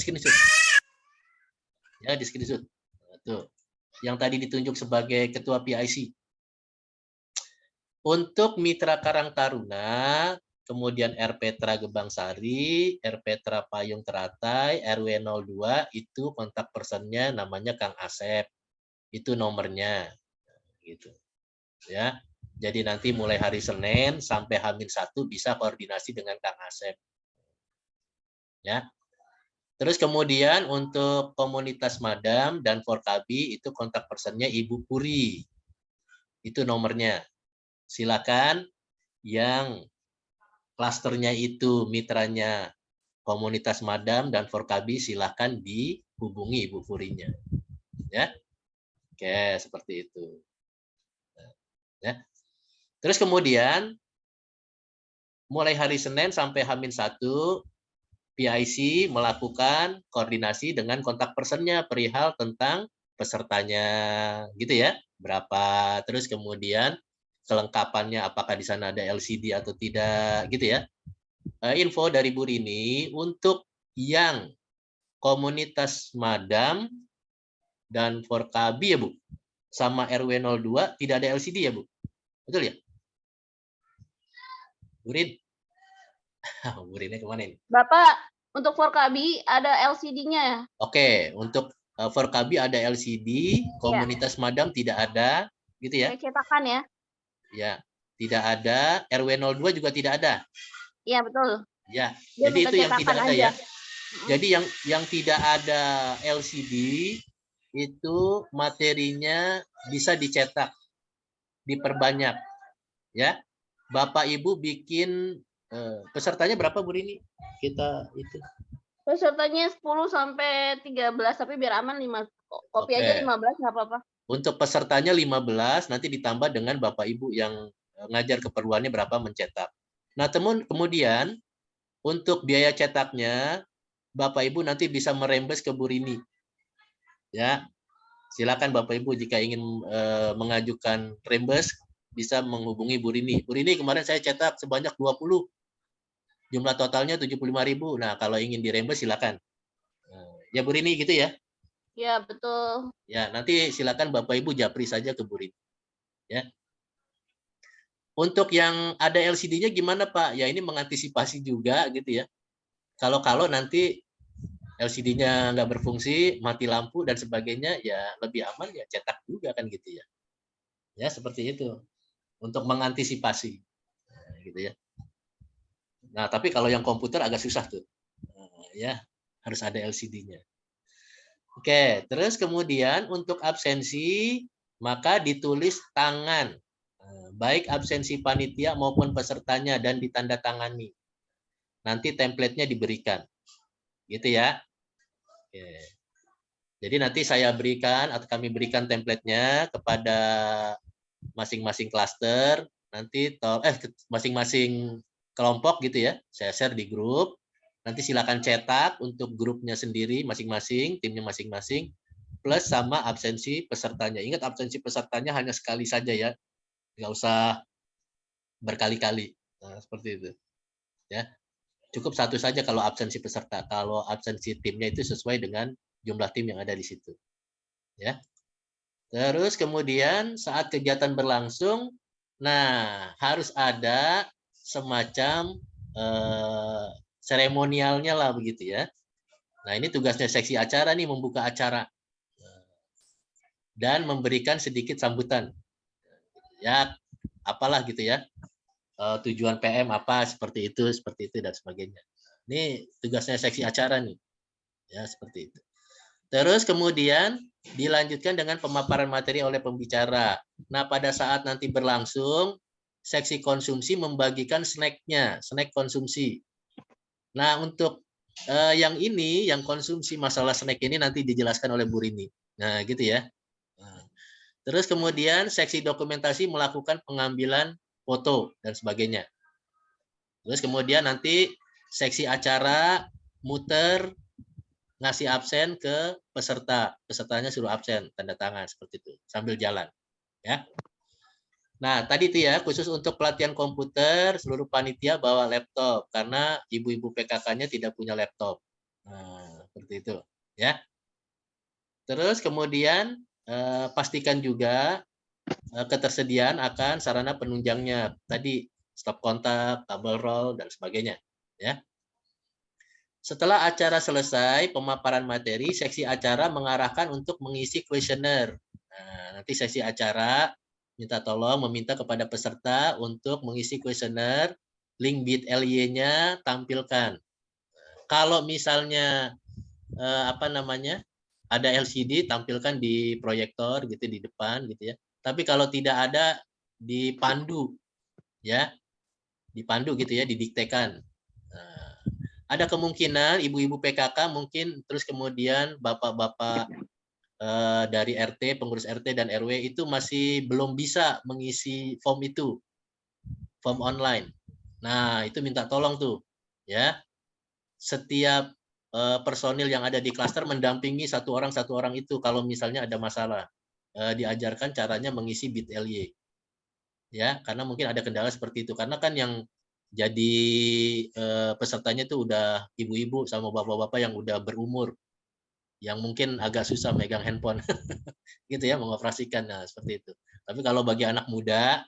Speaker 1: Ya, di screenshot. Tuh. Yang tadi ditunjuk sebagai ketua PIC. Untuk Mitra Karang Taruna, kemudian RPTRA Gebang Sari, RPTRA Payung Teratai, RW 02 itu kontak personnya namanya Kang Asep. Itu nomornya. Gitu ya. Jadi nanti mulai hari Senin sampai H-1 bisa koordinasi dengan Kang Asep. Ya. Terus kemudian untuk komunitas Madam dan Forkabi itu kontak personnya Ibu Puri. Itu nomornya. Silakan yang klasternya itu mitranya komunitas Madam dan Forkabi silakan dihubungi Ibu Purinya. Ya. Oke, seperti itu. Ya. Terus kemudian mulai hari Senin sampai H-1 PIC melakukan koordinasi dengan kontak personnya perihal tentang pesertanya gitu ya. Berapa, terus kemudian kelengkapannya apakah di sana ada LCD atau tidak gitu ya. Info dari Bu Rini untuk yang komunitas Madam dan Forkabi ya Bu, sama RW 02 tidak ada LCD ya Bu. Betul ya? Burin. Burinnya kemana ini?
Speaker 4: Bapak, untuk Forkabi ada LCD-nya ya?
Speaker 1: Oke, untuk Forkabi ada LCD, komunitas Madam tidak ada, gitu ya?
Speaker 4: Kayak cetakan ya?
Speaker 1: Ya, tidak ada. RW 02 juga tidak ada.
Speaker 4: Iya, betul.
Speaker 1: Ya,
Speaker 4: Dia
Speaker 1: jadi itu yang tidak ada
Speaker 4: aja.
Speaker 1: ya. Jadi yang tidak ada LCD itu materinya bisa dicetak, diperbanyak, ya. Bapak Ibu bikin pesertanya berapa Bu Rini? Kita itu.
Speaker 4: Pesertanya 10 sampai 13, tapi biar aman 5 kopi aja 15 nggak apa-apa.
Speaker 1: Untuk pesertanya 15, nanti ditambah dengan Bapak Ibu yang ngajar keperluannya berapa mencetak. Nah, kemudian untuk biaya cetaknya Bapak Ibu nanti bisa merembes ke Bu Rini. Ya. Silakan Bapak Ibu jika ingin mengajukan rembes bisa menghubungi Bu Rini. Bu Rini kemarin saya cetak sebanyak 20. Jumlah totalnya 75.000. Nah, kalau ingin dirembes silakan. Ya Bu Rini gitu ya?
Speaker 4: Ya, betul.
Speaker 1: Ya, nanti silakan Bapak Ibu japri saja ke Bu Rini. Ya. Untuk yang ada LCD-nya gimana Pak? Ya ini mengantisipasi juga gitu ya. Kalau nanti LCD-nya nggak berfungsi, mati lampu dan sebagainya, ya lebih aman ya cetak juga kan gitu ya. Ya seperti itu untuk mengantisipasi, gitu ya. Nah tapi kalau yang komputer agak susah tuh, ya harus ada LCD-nya. Oke, terus kemudian untuk absensi maka ditulis tangan, baik absensi panitia maupun pesertanya dan ditandatangani. Nanti template-nya diberikan, gitu ya. Oke. Jadi nanti saya berikan atau kami berikan template-nya kepada masing-masing klaster, nanti masing-masing kelompok gitu ya. Saya share di grup. Nanti silakan cetak untuk grupnya sendiri masing-masing, timnya masing-masing, plus sama absensi pesertanya. Ingat absensi pesertanya hanya sekali saja ya, nggak usah berkali-kali. Nah, seperti itu. Ya, cukup satu saja kalau absensi peserta. Kalau absensi timnya itu sesuai dengan jumlah tim yang ada di situ. Ya. Terus kemudian saat kegiatan berlangsung, nah harus ada semacam seremonialnya lah begitu ya. Nah ini tugasnya seksi acara nih, membuka acara dan memberikan sedikit sambutan. Ya apalah gitu ya, tujuan PM apa seperti itu dan sebagainya. Ini tugasnya seksi acara nih, ya seperti itu. Terus kemudian dilanjutkan dengan pemaparan materi oleh pembicara. Nah pada saat nanti berlangsung, seksi konsumsi membagikan snacknya, snack konsumsi. Nah untuk yang ini, yang konsumsi masalah snack ini nanti dijelaskan oleh Bu Rini. Nah gitu ya. Terus kemudian seksi dokumentasi melakukan pengambilan foto dan sebagainya. Terus kemudian nanti seksi acara muter ngasih absen ke peserta, pesertanya suruh absen, tanda tangan seperti itu sambil jalan, ya. Nah tadi itu ya khusus untuk pelatihan komputer seluruh panitia bawa laptop karena ibu-ibu PKK-nya tidak punya laptop. Nah seperti itu, ya. Terus kemudian pastikan juga ketersediaan akan sarana penunjangnya tadi stop kontak, kabel roll dan sebagainya, ya. Setelah acara selesai, pemaparan materi, seksi acara mengarahkan untuk mengisi kuesioner. Nah, nanti seksi acara minta tolong meminta kepada peserta untuk mengisi kuesioner, link bit.ly-nya tampilkan. Kalau misalnya ada LCD, tampilkan di proyektor gitu di depan gitu ya. Tapi kalau tidak ada, dipandu ya, dipandu gitu ya, didiktekan. Nah, ada kemungkinan ibu-ibu PKK mungkin terus kemudian bapak-bapak dari RT, pengurus RT dan RW itu masih belum bisa mengisi form itu, form online. Nah, itu minta tolong tuh, ya. Setiap personil yang ada di klaster mendampingi satu orang itu kalau misalnya ada masalah. Diajarkan caranya mengisi bit.ly. Ya, karena mungkin ada kendala seperti itu. Karena kan yang jadi pesertanya itu udah ibu-ibu sama bapak-bapak yang udah berumur, yang mungkin agak susah megang handphone, gitu ya, mengoperasikan. Nah, seperti itu. Tapi kalau bagi anak muda,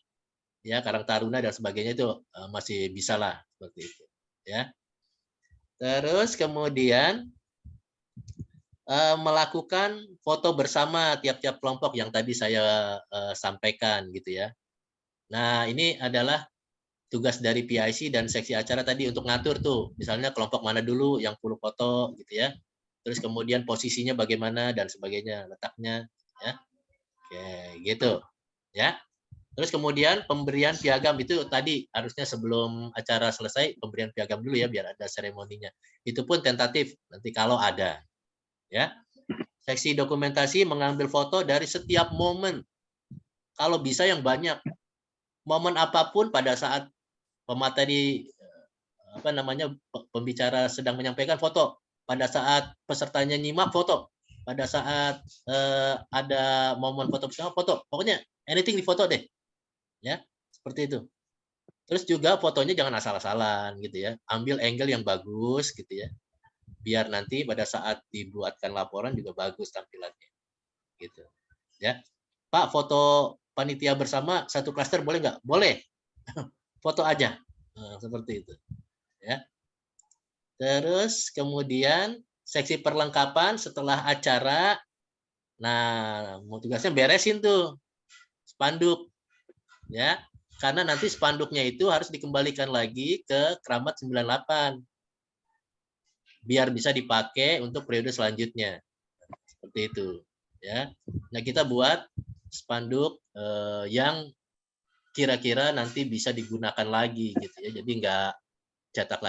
Speaker 1: ya Karang Taruna dan sebagainya itu masih bisa lah, seperti itu. Ya. Terus kemudian melakukan foto bersama tiap-tiap kelompok yang tadi saya sampaikan, gitu ya. Nah, ini adalah tugas dari PIC dan seksi acara tadi untuk ngatur tuh, misalnya kelompok mana dulu yang perlu foto gitu ya. Terus kemudian posisinya bagaimana dan sebagainya, letaknya ya. Oke, gitu. Ya. Terus kemudian pemberian piagam itu tadi harusnya sebelum acara selesai pemberian piagam dulu ya biar ada seremoninya. Itu pun tentatif nanti kalau ada. Ya. Seksi dokumentasi mengambil foto dari setiap momen. Kalau bisa yang banyak. Momen apapun pada saat pemateri pembicara sedang menyampaikan, foto. Pada saat pesertanya nyimak, foto. Pada saat ada momen foto bersama, foto. Pokoknya anything difoto deh. Ya, seperti itu. Terus juga fotonya jangan asal-asalan gitu ya. Ambil angle yang bagus gitu ya. Biar nanti pada saat dibuatkan laporan juga bagus tampilannya. Gitu. Ya. Pak, foto panitia bersama satu klaster boleh nggak? Boleh. Foto aja. Nah, seperti itu. Ya. Terus kemudian seksi perlengkapan setelah acara. Nah, mau tugasnya beresin tuh spanduk, ya. Karena nanti spanduknya itu harus dikembalikan lagi ke Kramat 98 biar bisa dipakai untuk periode selanjutnya. Seperti itu, ya. Nah, kita buat spanduk yang kira-kira nanti bisa digunakan lagi gitu ya. Jadi nggak cetak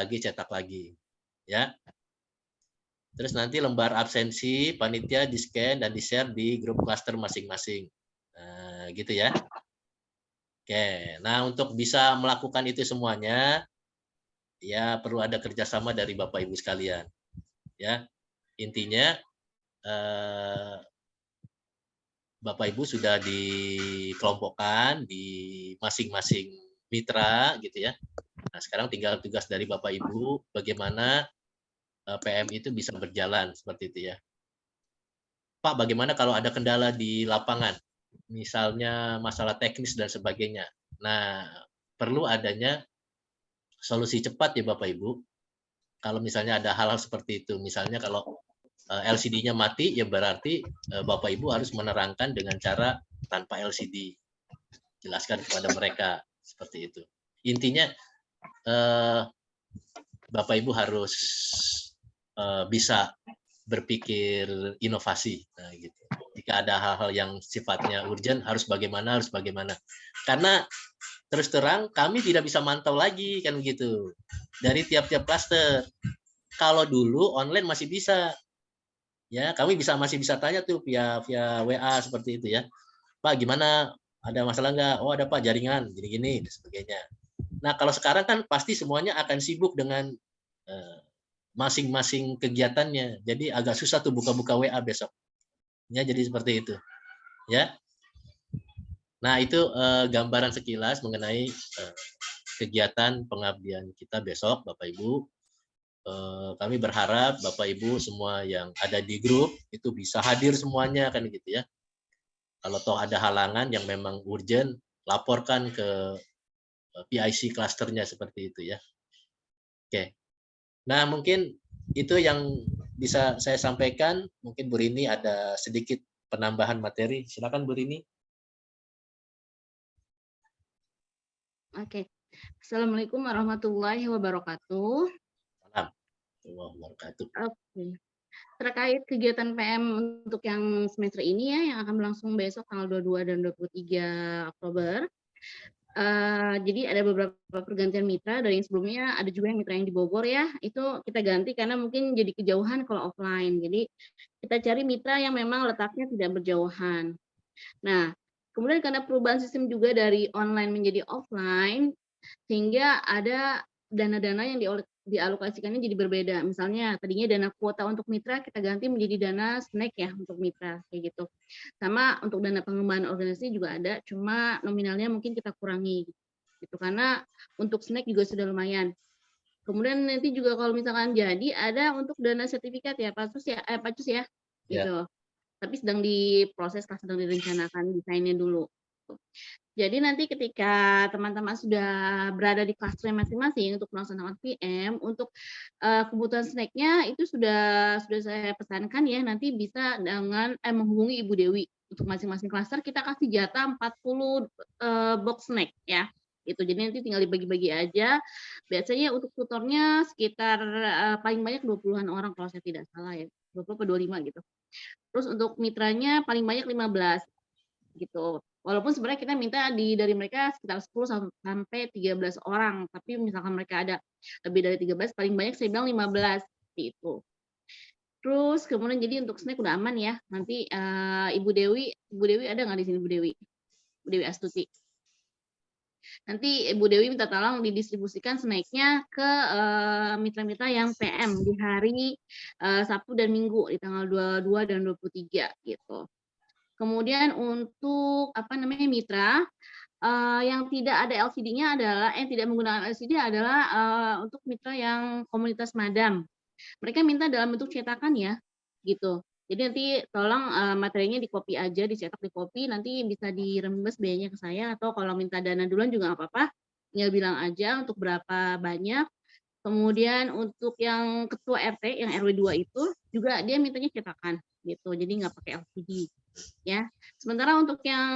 Speaker 1: lagi, ya. Terus nanti lembar absensi panitia di-scan dan di-share di grup klaster masing-masing. Nah, gitu ya. Oke, nah untuk bisa melakukan itu semuanya, ya perlu ada kerjasama dari Bapak Ibu sekalian. Ya, intinya Bapak Ibu sudah dikelompokkan di masing-masing mitra, gitu ya. Nah, sekarang tinggal tugas dari Bapak Ibu bagaimana PM itu bisa berjalan seperti itu ya. Pak, bagaimana kalau ada kendala di lapangan? Misalnya masalah teknis dan sebagainya. Nah, perlu adanya solusi cepat ya Bapak Ibu. Kalau misalnya ada hal-hal seperti itu, misalnya kalau LCD-nya mati, ya berarti Bapak Ibu harus menerangkan dengan cara tanpa LCD. Jelaskan kepada mereka seperti itu. Intinya Bapak Ibu harus bisa berpikir inovasi. Nah, gitu. Jika ada hal-hal yang sifatnya urgent, harus bagaimana. Karena terus terang kami tidak bisa mantau lagi kan begitu dari tiap-tiap klaster. Kalau dulu online masih bisa, ya kami masih bisa tanya tuh via WA seperti itu ya. Pak gimana? Ada masalah nggak? Oh ada Pak, jaringan gini-gini dan sebagainya. Nah kalau sekarang kan pasti semuanya akan sibuk dengan masing-masing kegiatannya. Jadi agak susah tuh buka-buka WA besok. Ya, jadi seperti itu. Ya. Nah, itu gambaran sekilas mengenai kegiatan pengabdian kita besok, Bapak Ibu. Kami berharap Bapak Ibu semua yang ada di grup itu bisa hadir semuanya kan gitu ya. Kalau toh ada halangan yang memang urgent, laporkan ke PIC klasternya seperti itu ya. Oke. Nah, mungkin itu yang bisa saya sampaikan. Mungkin Bu Rini ada sedikit penambahan materi. Silakan Bu Rini.
Speaker 4: Oke. Assalamualaikum warahmatullahi wabarakatuh.
Speaker 1: Wabarakatuh.
Speaker 4: Oke. Terkait kegiatan PM untuk yang semester ini ya, yang akan berlangsung besok tanggal 22 dan 23 Oktober. Jadi ada beberapa pergantian mitra dari yang sebelumnya, ada juga yang mitra yang di Bogor ya, itu kita ganti karena mungkin jadi kejauhan kalau offline. Jadi kita cari mitra yang memang letaknya tidak berjauhan. Nah, kemudian karena perubahan sistem juga dari online menjadi offline, sehingga ada dana-dana yang dialokasikannya jadi berbeda. Misalnya tadinya dana kuota untuk mitra kita ganti menjadi dana snack ya untuk mitra kayak gitu. Sama untuk dana pengembangan organisasi juga ada, cuma nominalnya mungkin kita kurangi gitu karena untuk snack juga sudah lumayan. Kemudian nanti juga kalau misalkan jadi ada untuk dana sertifikat ya Pacus ya gitu. Tapi sedang diproses, sedang direncanakan desainnya dulu. Jadi nanti ketika teman-teman sudah berada di klaster masing-masing untuk melaksanakan PM, untuk kebutuhan snacknya itu sudah saya pesankan ya, nanti bisa dengan menghubungi Ibu Dewi. Untuk masing-masing klaster kita kasih jatah 40 box snack ya. Itu jadi nanti tinggal dibagi-bagi aja. Biasanya untuk tutornya sekitar paling banyak 20-an orang kalau saya tidak salah ya. 20 atau 25 gitu. Terus untuk mitranya paling banyak 15 gitu. Walaupun sebenarnya kita minta dari mereka sekitar 10 sampai 13 orang, tapi misalkan mereka ada lebih dari 13, paling banyak saya bilang 15 seperti itu. Terus kemudian jadi untuk snack udah aman ya. Nanti Ibu Dewi ada nggak di sini Bu Dewi? Bu Dewi Astuti. Nanti Ibu Dewi minta tolong didistribusikan snacknya ke mitra-mitra yang PM di hari Sabtu dan Minggu di tanggal 22 dan 23 gitu. Kemudian untuk mitra yang tidak ada LCD-nya adalah tidak menggunakan LCD adalah untuk mitra yang komunitas madam. Mereka minta dalam bentuk cetakan ya, gitu. Jadi nanti tolong materinya di copy aja, dicetak di copy, nanti bisa dirembes biayanya ke saya atau kalau minta dana duluan juga nggak apa-apa, tinggal bilang aja untuk berapa banyak. Kemudian untuk yang ketua RT yang RW 2 itu juga dia mintanya cetakan gitu, jadi nggak pakai LCD ya. Sementara untuk yang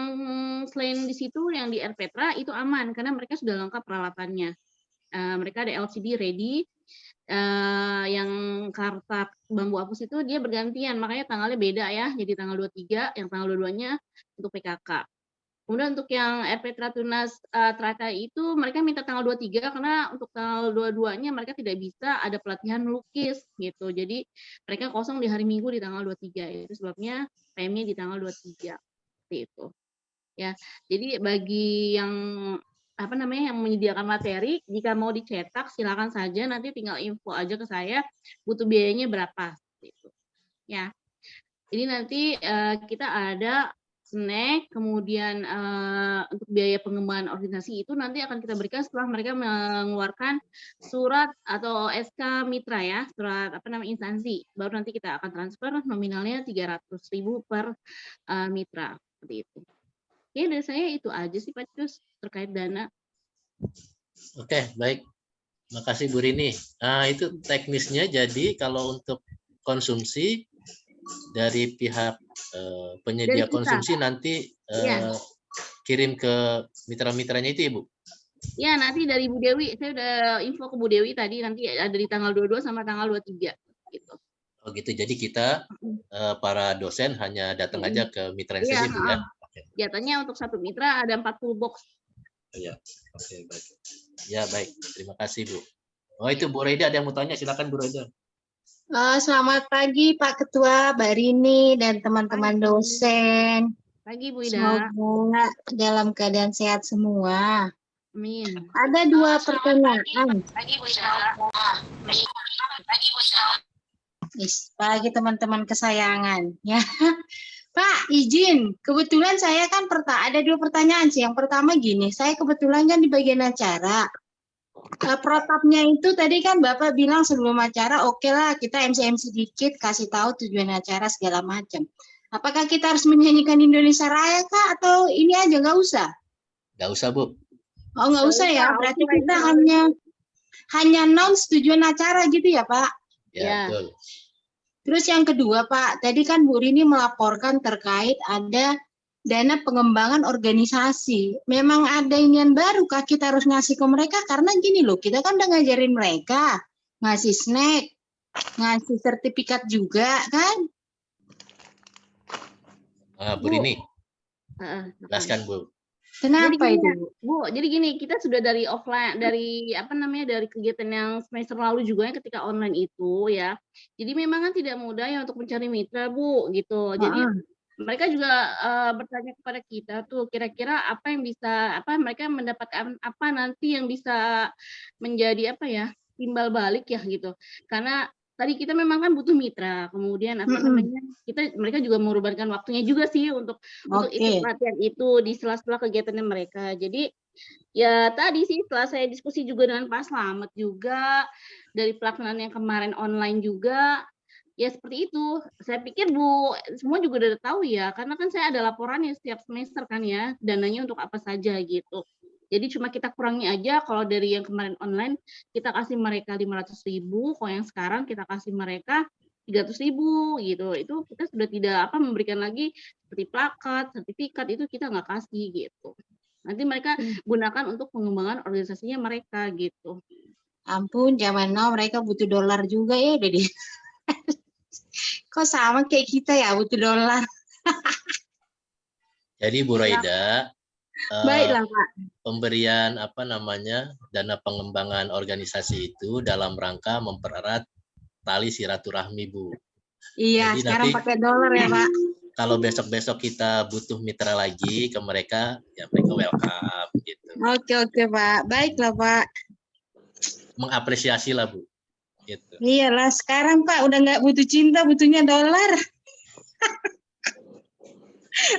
Speaker 4: selain di situ yang di Erpetra itu aman karena mereka sudah lengkap peralatannya. Mereka ada LCD ready. Yang karta bambu apus itu dia bergantian, makanya tanggalnya beda ya. Jadi tanggal 23, yang tanggal 22-nya untuk PKK. Kemudian untuk yang Erpetra Tunas Trata itu mereka minta tanggal 23 karena untuk tanggal 22-nya mereka tidak bisa ada pelatihan melukis gitu. Jadi mereka kosong di hari Minggu di tanggal 23. Itu sebabnya PM-nya di tanggal 23. Seperti itu. Ya. Jadi bagi yang yang menyediakan materi, jika mau dicetak silakan saja, nanti tinggal info aja ke saya butuh biayanya berapa gitu. Ya. Jadi nanti kita ada snack, kemudian untuk biaya pengembangan organisasi itu nanti akan kita berikan setelah mereka mengeluarkan surat atau SK mitra ya, surat instansi. Baru nanti kita akan transfer nominalnya 300.000 per mitra seperti itu. Oke, dari saya itu aja sih Pak Cus terkait dana.
Speaker 1: Oke, baik. Makasih Bu Rini. Nah, itu teknisnya jadi kalau untuk konsumsi dari pihak penyedia
Speaker 4: Dari kita.
Speaker 1: konsumsi nanti
Speaker 4: Ya.
Speaker 1: kirim ke mitra-mitranya itu Ibu?
Speaker 4: Ya, nanti dari Bu Dewi, saya udah info ke Bu Dewi tadi, nanti ada di tanggal 22 sama tanggal 23 gitu.
Speaker 1: Oh gitu, jadi kita para dosen hanya datang aja ke mitranya saja Bu ya?
Speaker 4: Jatahnya untuk satu mitra ada 40 box.
Speaker 1: Ya, oke, baik. Ya, baik. Terima kasih, Bu. Oh, itu Bu Reda ada yang mau tanya, silakan Bu Reda.
Speaker 3: Selamat pagi Pak Ketua, Mbak Rini, dan teman-teman dosen.
Speaker 4: Pagi Bu Ida.
Speaker 3: Semoga dalam keadaan sehat semua.
Speaker 4: Amin.
Speaker 3: Ada 2 pertanyaan. Pagi teman-teman kesayangan. Ya, Pak, izin. Kebetulan saya kan ada 2 pertanyaan sih. Yang pertama gini, saya kebetulan kan di bagian acara. Protapnya itu tadi kan Bapak bilang sebelum acara, oke lah kita MC dikit, kasih tahu tujuan acara segala macam. Apakah kita harus menyanyikan Indonesia Raya Kak? Atau ini aja nggak usah?
Speaker 1: Nggak usah, Bu.
Speaker 3: Oh, nggak usah ya, berarti kita hanya announce tujuan acara gitu ya Pak?
Speaker 1: Ya, betul.
Speaker 3: Terus yang kedua Pak, tadi kan Bu Rini melaporkan terkait ada dana pengembangan organisasi. Memang ada inian baru kah kita harus ngasih ke mereka? Karena gini loh, kita kan udah ngajarin mereka, ngasih snack, ngasih sertifikat juga kan?
Speaker 1: Bu Rini, jelaskan Bu.
Speaker 3: Kenapa
Speaker 4: jadi
Speaker 3: itu
Speaker 4: Bu? Jadi gini, kita sudah dari offline, dari dari kegiatan yang semester lalu juga yang ketika online itu ya. Jadi memang kan tidak mudah ya untuk mencari mitra Bu, gitu. Jadi mereka juga bertanya kepada kita tuh kira-kira apa yang bisa mereka mendapatkan apa nanti yang bisa menjadi timbal balik ya gitu. Karena tadi kita memang kan butuh mitra, kemudian mereka juga mengorbankan waktunya juga sih untuk ikut pelatihan itu di sela-sela kegiatannya mereka. Jadi ya tadi sih setelah saya diskusi juga dengan Pak Slamet juga dari pelaksanaan yang kemarin online juga. Ya seperti itu. Saya pikir Bu semua juga udah tahu ya, karena kan saya ada laporannya setiap semester kan ya, dananya untuk apa saja gitu. Jadi cuma kita kurangi aja kalau dari yang kemarin online kita kasih mereka 500.000, kalau yang sekarang kita kasih mereka 300.000 gitu. Itu kita sudah tidak memberikan lagi seperti plakat, sertifikat itu kita nggak kasih gitu. Nanti mereka gunakan untuk pengembangan organisasinya mereka gitu.
Speaker 3: Ampun, zaman now mereka butuh dolar juga ya, Dede. Kok sama kayak kita ya, butuh dolar.
Speaker 1: Jadi Bu Raida,
Speaker 3: Baiklah Pak.
Speaker 1: pemberian dana pengembangan organisasi itu dalam rangka mempererat tali silaturahmi Bu.
Speaker 3: Iya,
Speaker 1: jadi
Speaker 3: sekarang
Speaker 1: nanti,
Speaker 3: pakai dolar ya Pak.
Speaker 1: Kalau besok-besok kita butuh mitra lagi ke mereka, ya mereka welcome gitu.
Speaker 3: Oke Pak, baiklah Pak.
Speaker 1: Mengapresiasi lah Bu. Gitu.
Speaker 3: Iyalah, sekarang Pak udah nggak butuh cinta, butuhnya dolar.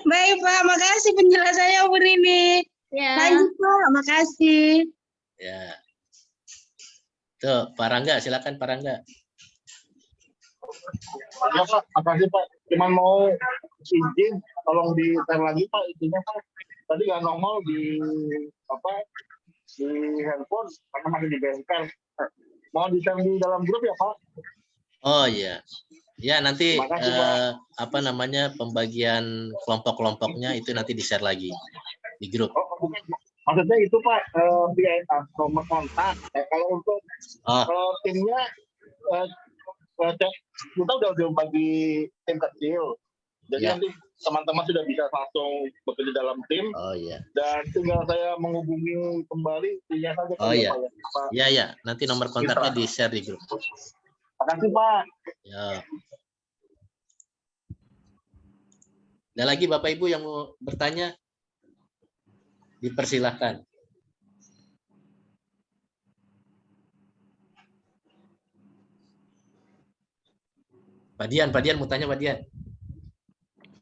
Speaker 3: Baik Pak, makasih penjelasannya Bu Rini.
Speaker 4: Ya.
Speaker 3: Lanjut Pak, makasih.
Speaker 1: Ya. Tuh, Pak Rangga, silakan Pak Rangga.
Speaker 6: Ya Pak, makasih Pak. Cuman mau izin, tolong di-share lagi Pak, itunya Pak. Tadi nggak nongol di handphone, karena masih di bengkel. Mau di-share di dalam grup ya Pak?
Speaker 1: Oh iya. Ya, nanti
Speaker 6: Terima kasih, Pak.
Speaker 1: apa namanya pembagian kelompok-kelompoknya itu nanti di-share lagi di grup.
Speaker 6: Oh, bukan. Maksudnya itu Pak, via nomor kontak. Kalau untuk
Speaker 1: Oh,
Speaker 6: timnya, kita udah bagi tim kecil. Jadi
Speaker 1: ya.
Speaker 6: nanti teman-teman sudah bisa langsung bekerja dalam tim.
Speaker 1: Oh iya.
Speaker 6: Dan tinggal saya menghubungi kembali timnya saja.
Speaker 1: Oh iya.
Speaker 6: Pak.
Speaker 1: Iya ya, nanti nomor kontaknya di-share di grup.
Speaker 6: Terima kasih Pak.
Speaker 1: Ya. Ada lagi Bapak Ibu yang mau bertanya? Dipersilahkan. Pak Dian mau tanya Pak Dian.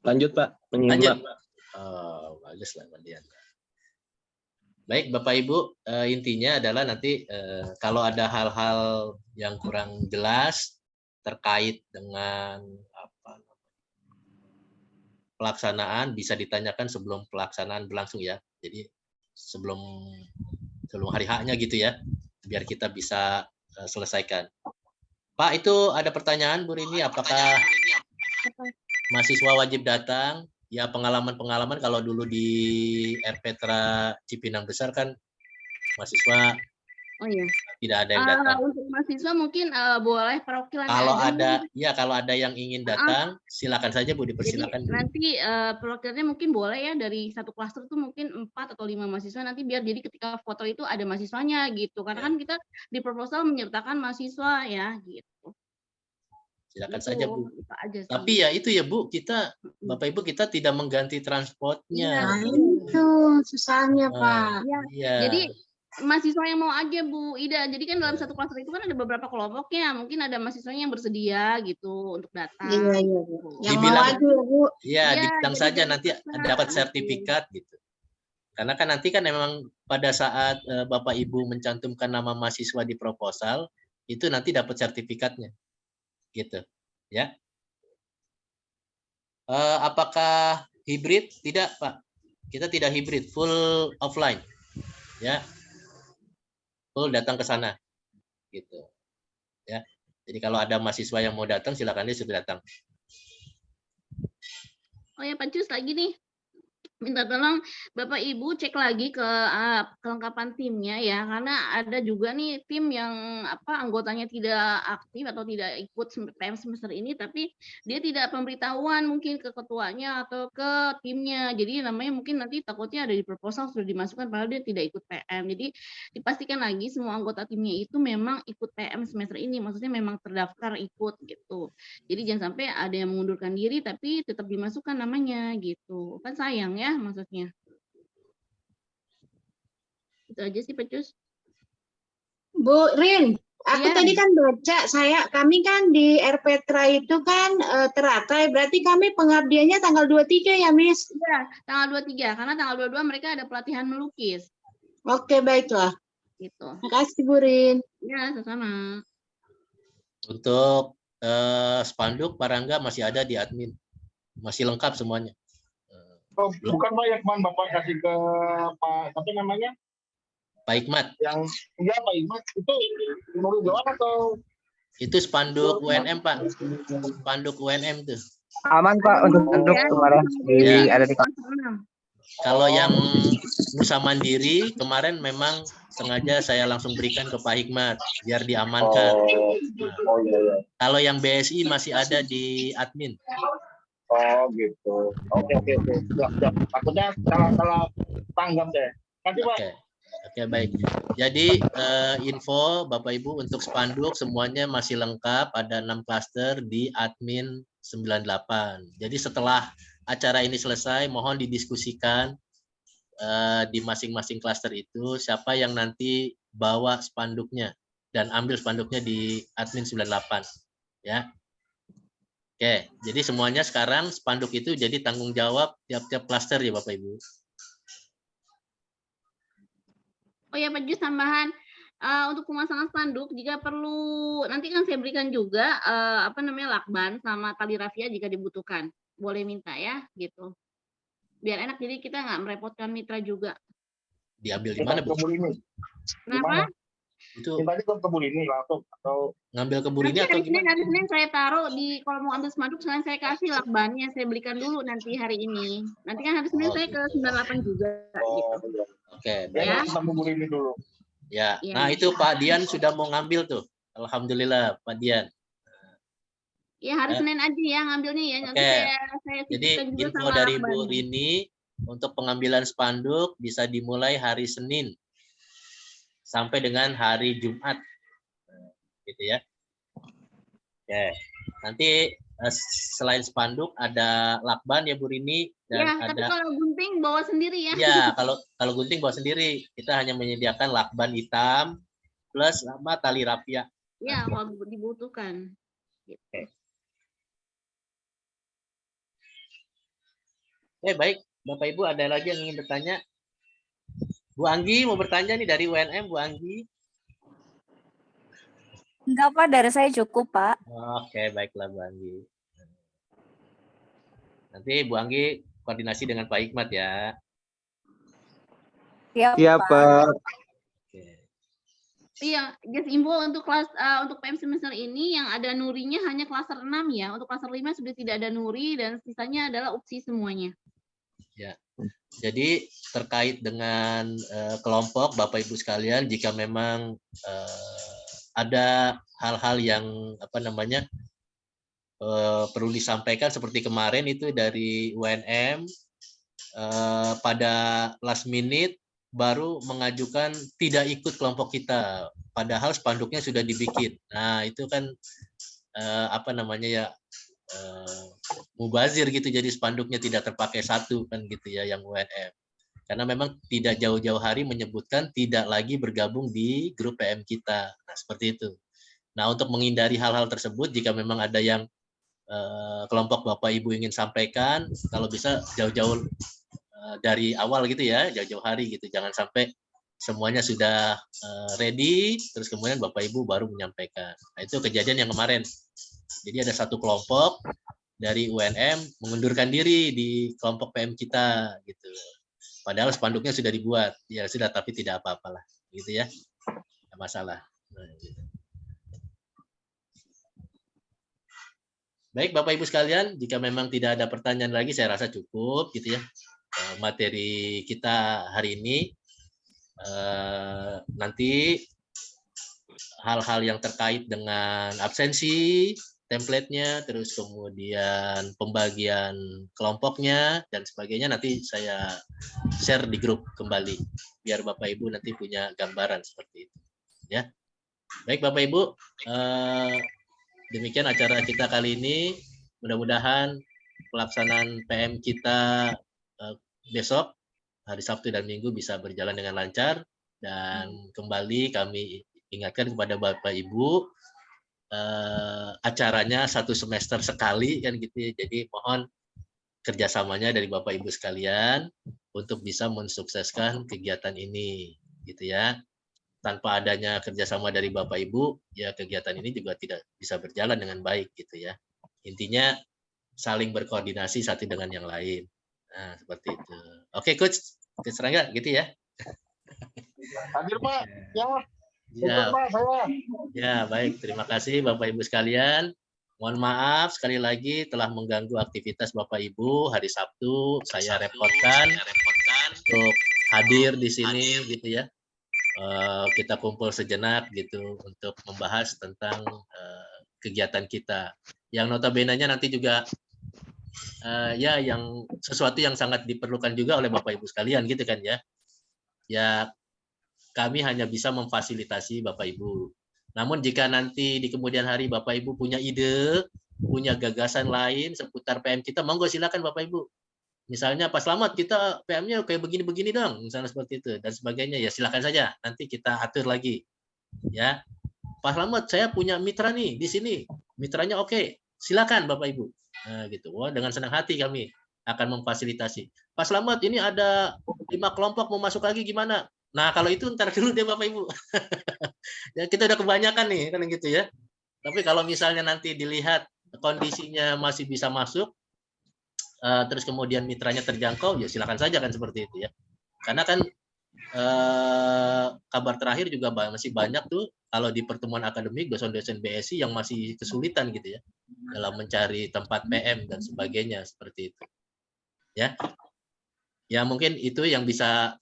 Speaker 2: Lanjut Pak.
Speaker 1: Lanjut.
Speaker 2: Menyimak.
Speaker 1: Oh, bagus lah Pak Dian. Baik Bapak Ibu, intinya adalah nanti kalau ada hal-hal yang kurang jelas terkait dengan pelaksanaan bisa ditanyakan sebelum pelaksanaan berlangsung ya. Jadi sebelum hari H-nya gitu ya, biar kita bisa selesaikan. Pak, itu ada pertanyaan Bu Rini, apakah mahasiswa wajib datang? Ya pengalaman-pengalaman kalau dulu di RPtra Cipinang Besar kan mahasiswa
Speaker 4: Oh iya.
Speaker 1: tidak ada yang datang.
Speaker 4: Untuk mahasiswa mungkin boleh perwakilan
Speaker 1: Kalau
Speaker 4: aja.
Speaker 1: kalau ada yang ingin datang, silakan saja Bu, dipersilakan.
Speaker 4: Jadi nanti perwakilannya mungkin boleh ya dari satu klaster tuh mungkin 4 atau 5 mahasiswa nanti biar jadi ketika foto itu ada mahasiswanya gitu. Karena kan kita di proposal menyertakan mahasiswa ya gitu.
Speaker 1: Silakan
Speaker 4: Itu,
Speaker 1: saja Bu.
Speaker 4: aja sih.
Speaker 1: Tapi ya itu ya Bu, kita Bapak Ibu kita tidak mengganti transportnya.
Speaker 3: Nah, itu susahnya Pak.
Speaker 1: Iya.
Speaker 4: Jadi mahasiswa yang mau aja Bu Ida. Jadi kan dalam satu klaster itu kan ada beberapa kelompoknya. Mungkin ada mahasiswanya yang bersedia gitu untuk datang.
Speaker 3: Iya. Yang
Speaker 1: Dibilang,
Speaker 3: mau aja Bu.
Speaker 1: Iya,
Speaker 4: Iya,
Speaker 1: dibilang
Speaker 4: jadi
Speaker 1: saja nanti dapat sertifikat gitu. Karena kan nanti kan memang pada saat Bapak Ibu mencantumkan nama mahasiswa di proposal, itu nanti dapat sertifikatnya. Gitu. Ya. Apakah hibrid? Tidak, Pak. Kita tidak hibrid, full offline. Ya. Full datang ke sana. Gitu. Ya. Jadi kalau ada mahasiswa yang mau datang silakan dia sudah datang.
Speaker 4: Oh ya Pak Cus lagi nih. Minta tolong Bapak Ibu cek lagi ke kelengkapan timnya ya, karena ada juga nih tim yang anggotanya tidak aktif atau tidak ikut PM semester ini, tapi dia tidak pemberitahuan mungkin ke ketuanya atau ke timnya. Jadi namanya mungkin nanti takutnya ada di proposal sudah dimasukkan padahal dia tidak ikut PM. Jadi dipastikan lagi semua anggota timnya itu memang ikut PM semester ini, maksudnya memang terdaftar ikut gitu. Jadi jangan sampai ada yang mengundurkan diri tapi tetap dimasukkan namanya gitu. Kan sayang ya maksudnya. Itu aja sih Pecus.
Speaker 3: Bu Rin, aku
Speaker 4: Iya.
Speaker 3: tadi kan baca kami kan di RPtra itu kan teratai, berarti kami pengabdiannya tanggal 23 ya, Miss?
Speaker 4: Iya, tanggal 23 karena tanggal 22 mereka ada pelatihan melukis.
Speaker 3: Oke, baiklah.
Speaker 4: Gitu.
Speaker 3: Makasih Bu Rin.
Speaker 4: Ya, sama-sama.
Speaker 1: Untuk spanduk Parangga masih ada di admin. Masih lengkap semuanya.
Speaker 6: Oh, bukan Pak Yakman, Bapak kasih ke Pak, apa namanya?
Speaker 1: Pak Hikmat.
Speaker 6: Yang iya Pak Hikmat, itu menurut jawab atau?
Speaker 1: Itu spanduk UNM Pak. Spanduk UNM tuh.
Speaker 2: Aman Pak untuk spanduk kemarin ada di
Speaker 1: Kalau yang Nusa Mandiri kemarin memang sengaja saya langsung berikan ke Pak Hikmat biar diamankan.
Speaker 6: Iya.
Speaker 1: Kalau yang BSI masih ada di admin.
Speaker 6: Oh gitu. Oke. Siap. Takutnya salah tanggap deh. Kasih Pak.
Speaker 1: Oke, baik. Jadi info Bapak Ibu untuk spanduk semuanya masih lengkap, ada 6 klaster di admin 98. Jadi setelah acara ini selesai, mohon didiskusikan di masing-masing klaster itu siapa yang nanti bawa spanduknya dan ambil spanduknya di admin 98. Ya. Oke, jadi semuanya sekarang spanduk itu jadi tanggung jawab tiap-tiap klaster ya Bapak Ibu.
Speaker 4: Oh ya Pak Jus, tambahan untuk pemasangan spanduk jika perlu nanti kan saya berikan juga lakban sama tali rafia jika dibutuhkan. Boleh minta ya gitu. Biar enak jadi kita nggak merepotkan mitra juga.
Speaker 1: Diambil di mana Bu?
Speaker 4: Kenapa?
Speaker 1: Itu
Speaker 6: Tadi ke kebun ini langsung atau
Speaker 1: ngambil kebun ini
Speaker 4: Nanti
Speaker 1: atau
Speaker 4: hari
Speaker 1: gimana?
Speaker 4: Senin saya taruh di, kalau mau ambil spanduk sekarang saya kasih lakbannya, saya belikan dulu nanti hari ini. Nanti kan hari Senin
Speaker 1: Oh,
Speaker 4: saya ke
Speaker 1: gitu.
Speaker 4: 98 juga gitu.
Speaker 6: ya.
Speaker 1: Oke,
Speaker 6: Ya,
Speaker 1: baik.
Speaker 6: tentang kebun ini dulu.
Speaker 1: Ya.
Speaker 4: Iya.
Speaker 1: Nah, itu Pak Dian sudah mau ngambil tuh. Alhamdulillah Pak Dian.
Speaker 4: Ya hari
Speaker 1: Ya.
Speaker 4: Senin aja ya ngambilnya ya. Nanti
Speaker 1: Oke.
Speaker 4: saya
Speaker 1: Jadi
Speaker 4: sisihkan juga
Speaker 1: info
Speaker 4: sama
Speaker 1: dari Bu
Speaker 4: lakbannya.
Speaker 1: Rini untuk pengambilan spanduk bisa dimulai hari Senin sampai dengan hari Jumat. Gitu ya. Oke. Nanti selain spanduk ada lakban ya Bu Rini dan
Speaker 4: Ya, tapi
Speaker 1: ada
Speaker 4: kalau gunting bawa sendiri ya.
Speaker 1: ya kalau gunting bawa sendiri. Kita hanya menyediakan lakban hitam plus sama tali rapia.
Speaker 4: Ya, kalau dibutuhkan. Gitu.
Speaker 1: Baik, Bapak Ibu ada lagi yang ingin bertanya? Bu Anggi mau bertanya nih dari UNM, Bu Anggi.
Speaker 5: Enggak, Pak, dari saya cukup, Pak.
Speaker 1: Oke, baiklah Bu Anggi. Nanti Bu Anggi koordinasi dengan Pak Hikmat ya.
Speaker 2: Siap, Pak.
Speaker 1: Oke.
Speaker 4: Iya, just info untuk untuk PM semester ini yang ada nurinya hanya klaster 6 ya. Untuk klaster 5 sudah tidak ada nuri dan sisanya adalah UPSI semuanya.
Speaker 1: Ya. Jadi terkait dengan kelompok Bapak Ibu sekalian, jika memang ada hal-hal yang perlu disampaikan seperti kemarin itu dari UNM pada last minute baru mengajukan tidak ikut kelompok kita, padahal spanduknya sudah dibikin. Nah itu kan mubazir gitu, jadi spanduknya tidak terpakai satu kan gitu ya yang UNM. Karena memang tidak jauh-jauh hari menyebutkan tidak lagi bergabung di grup PM kita. Nah, seperti itu. Nah, untuk menghindari hal-hal tersebut, jika memang ada yang kelompok Bapak Ibu ingin sampaikan, kalau bisa jauh-jauh dari awal gitu ya, jauh-jauh hari gitu. Jangan sampai semuanya sudah ready, terus kemudian Bapak Ibu baru menyampaikan. Nah, itu kejadian yang kemarin. Jadi ada satu kelompok dari UNM mengundurkan diri di kelompok PM kita gitu. Padahal spanduknya sudah dibuat, ya sudah, tapi tidak apa-apalah, gitu ya, tidak masalah. Nah, gitu. Baik Bapak Ibu sekalian, jika memang tidak ada pertanyaan lagi, saya rasa cukup, gitu ya, materi kita hari ini. Nanti hal-hal yang terkait dengan absensi, template-nya, terus kemudian pembagian kelompoknya dan sebagainya nanti saya share di grup kembali biar Bapak Ibu nanti punya gambaran seperti itu ya. Baik Bapak Ibu, demikian acara kita kali ini. Mudah-mudahan pelaksanaan PM kita besok hari Sabtu dan Minggu bisa berjalan dengan lancar, dan kembali kami ingatkan kepada Bapak Ibu acaranya 1 semester sekali kan gitu ya. Jadi mohon kerjasamanya dari Bapak Ibu sekalian untuk bisa mensukseskan kegiatan ini gitu ya. Tanpa adanya kerjasama dari Bapak Ibu ya kegiatan ini juga tidak bisa berjalan dengan baik gitu ya. Intinya saling berkoordinasi satu dengan yang lain. Nah seperti itu. Oke Coach Serangga gitu ya.
Speaker 6: Hadir Pak. Ya.
Speaker 1: Ya.
Speaker 6: Pak, saya.
Speaker 1: Ya, baik. Terima kasih Bapak Ibu sekalian. Mohon maaf sekali lagi telah mengganggu aktivitas Bapak Ibu hari Sabtu. Saya repotkan untuk hadir di sini gitu ya. Kita kumpul sejenak gitu untuk membahas tentang kegiatan kita. Yang notabene-nya nanti juga ya yang sesuatu yang sangat diperlukan juga oleh Bapak Ibu sekalian gitu kan ya. Ya kami hanya bisa memfasilitasi Bapak Ibu. Namun jika nanti di kemudian hari Bapak Ibu punya ide, punya gagasan lain seputar PM kita, monggo silakan Bapak Ibu. Misalnya Pak Slamet, kita PM-nya kayak begini-begini dong, misalnya seperti itu dan sebagainya, ya silakan saja. Nanti kita atur lagi. Ya. Pak Slamet, saya punya mitra nih di sini. Mitranya oke. Silakan Bapak Ibu. Nah, gitu. Wah, dengan senang hati kami akan memfasilitasi. Pak Slamet, ini ada 5 kelompok mau masuk lagi gimana? Nah, kalau itu ntar dulu deh Bapak Ibu. Ya, kita udah kebanyakan nih, kan gitu ya. Tapi kalau misalnya nanti dilihat kondisinya masih bisa masuk, terus kemudian mitranya terjangkau, ya silakan saja kan seperti itu ya. Karena kan kabar terakhir juga masih banyak tuh kalau di pertemuan akademik dosen-dosen BSI yang masih kesulitan gitu ya dalam mencari tempat PM dan sebagainya seperti itu. Ya. Ya mungkin itu yang bisa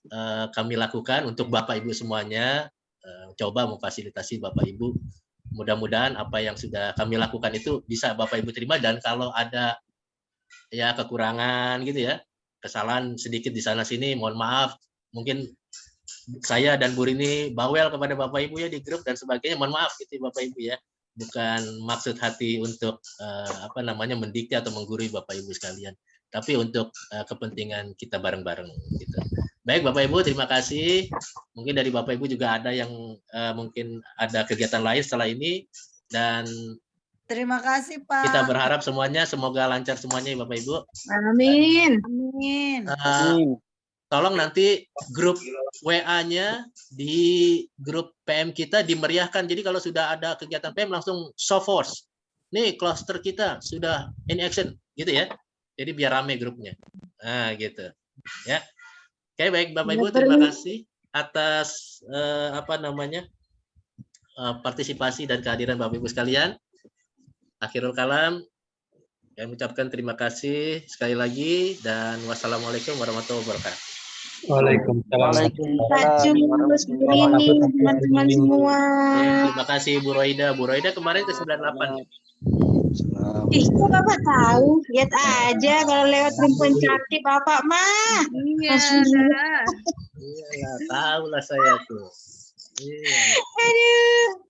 Speaker 1: kami lakukan untuk Bapak Ibu semuanya, coba memfasilitasi Bapak Ibu. Mudah-mudahan apa yang sudah kami lakukan itu bisa Bapak Ibu terima, dan kalau ada ya kekurangan gitu ya, kesalahan sedikit di sana sini, mohon maaf. Mungkin saya dan Bu Rini bawel kepada Bapak Ibu ya di grup dan sebagainya, mohon maaf gitu Bapak Ibu ya. Bukan maksud hati untuk mendikte atau menggurui Bapak Ibu sekalian, tapi untuk kepentingan kita bareng-bareng gitu. Baik Bapak Ibu, terima kasih. Mungkin dari Bapak Ibu juga ada yang mungkin ada kegiatan lain setelah ini, dan
Speaker 7: Terima kasih Pak.
Speaker 1: kita berharap semuanya semoga lancar semuanya ya Bapak Ibu.
Speaker 3: Amin.
Speaker 7: Amin.
Speaker 1: Tolong nanti grup WA-nya di grup PM kita dimeriahkan. Jadi kalau sudah ada kegiatan PM langsung show force. Nih cluster kita sudah in action gitu ya. Jadi biar rame grupnya. Nah, gitu. Ya. Oke, baik Bapak Ibu, terima kasih atas partisipasi dan kehadiran Bapak Ibu sekalian. Akhirul kalam, saya mengucapkan terima kasih sekali lagi dan wassalamualaikum warahmatullahi wabarakatuh.
Speaker 2: Waalaikumsalam.
Speaker 3: Ini teman-teman semua.
Speaker 1: Terima kasih Bu Roida. Bu Roida kemarin ke 98 ya?
Speaker 3: Ih, kok Bapak tahu? Lihat aja kalau lewat perempuan cantik Bapak mah.
Speaker 4: Iya.
Speaker 1: Iya, tahu lah saya tuh. Iya.
Speaker 3: Aduh.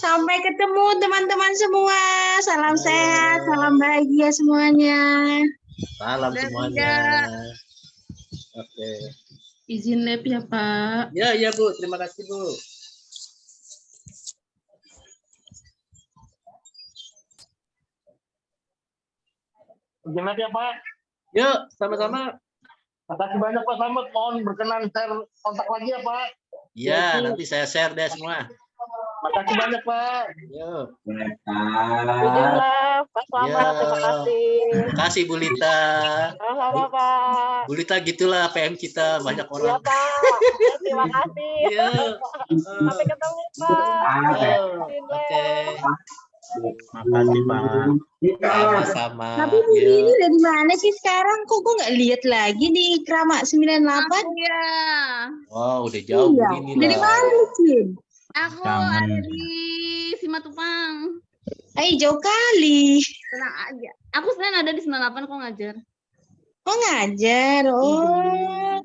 Speaker 3: Sampai ketemu teman-teman semua. Salam sehat, salam bahagia semuanya.
Speaker 1: Salam semuanya. Oke.
Speaker 4: Izin lab ya Pak.
Speaker 1: Ya, iya Bu. Terima kasih Bu.
Speaker 6: Gimana ya Pak?
Speaker 1: Yuk, sama-sama.
Speaker 6: Makasih banyak Pak Slamet. Mohon berkenan share kontak lagi ya Pak.
Speaker 1: Iya, nanti saya share deh semua.
Speaker 6: Makasih banyak Pak.
Speaker 1: Yuk.
Speaker 8: Pak Slamet, terima kasih.
Speaker 1: Terima kasih Bu Lita.
Speaker 8: Sama-sama Pak.
Speaker 1: Bu Lita gitulah PM kita, banyak
Speaker 8: Iya
Speaker 1: orang.
Speaker 8: Pak, terima kasih.
Speaker 1: Iya.
Speaker 8: Sampai ketemu Pak.
Speaker 1: Oke.
Speaker 2: Makasih Pak.
Speaker 1: Sama-sama.
Speaker 3: Tapi Bu ini dari mana sih sekarang? Kok gue nggak lihat lagi di Kramak 98?
Speaker 4: Ya.
Speaker 1: Wow, udah jauh
Speaker 3: Iya.
Speaker 1: ini
Speaker 3: Dari
Speaker 1: lah.
Speaker 3: mana sih?
Speaker 4: Aku
Speaker 2: Kangen.
Speaker 4: ada di Simatupang.
Speaker 3: Jauh kali.
Speaker 4: Tenang aja. Aku sebenarnya ada di 98 kok ngajar.
Speaker 3: Oh ngajar. Oh.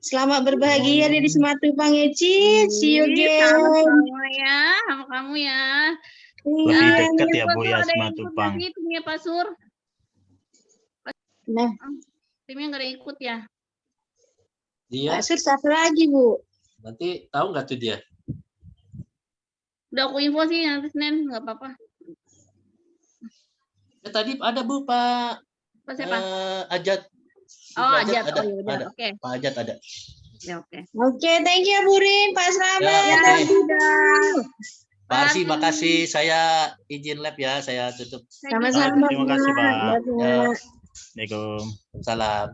Speaker 3: Selamat berbahagia di Simatupang ya, Ci. See you again.
Speaker 4: Sama ya, sama kamu ya.
Speaker 2: Lebih
Speaker 3: Iya.
Speaker 2: dekat ya Bu ya
Speaker 4: Ada yang ikut
Speaker 2: Simatupang.
Speaker 4: tadi timnya Pak Sur.
Speaker 3: Nah,
Speaker 4: Timnya nggak ada yang ikut ya.
Speaker 1: Dia
Speaker 3: Pak Sur satu lagi, Bu.
Speaker 1: nanti tahu nggak tuh dia?
Speaker 4: Udah aku info sih nanti Senin, nggak apa-apa.
Speaker 1: Ya, tadi ada Bu Pak
Speaker 4: Pak siapa?
Speaker 1: Ajat.
Speaker 4: Oh,
Speaker 1: Pak
Speaker 4: Ajat.
Speaker 1: ada.
Speaker 4: Oh, ya udah.
Speaker 1: Ada.
Speaker 4: Oke.
Speaker 1: Pak Ajat ada.
Speaker 4: Ya, oke.
Speaker 3: Oke, thank you Bu Rin, Pak Slamet.
Speaker 1: Ya,
Speaker 3: dan
Speaker 1: oke.
Speaker 3: Bu Rin.
Speaker 1: Pak Arsi, makasih. Saya izin lab ya, saya tutup.
Speaker 3: Sama-sama.
Speaker 2: Terima kasih, Pak.
Speaker 3: Dadah.
Speaker 2: Assalamualaikum.
Speaker 1: Salam.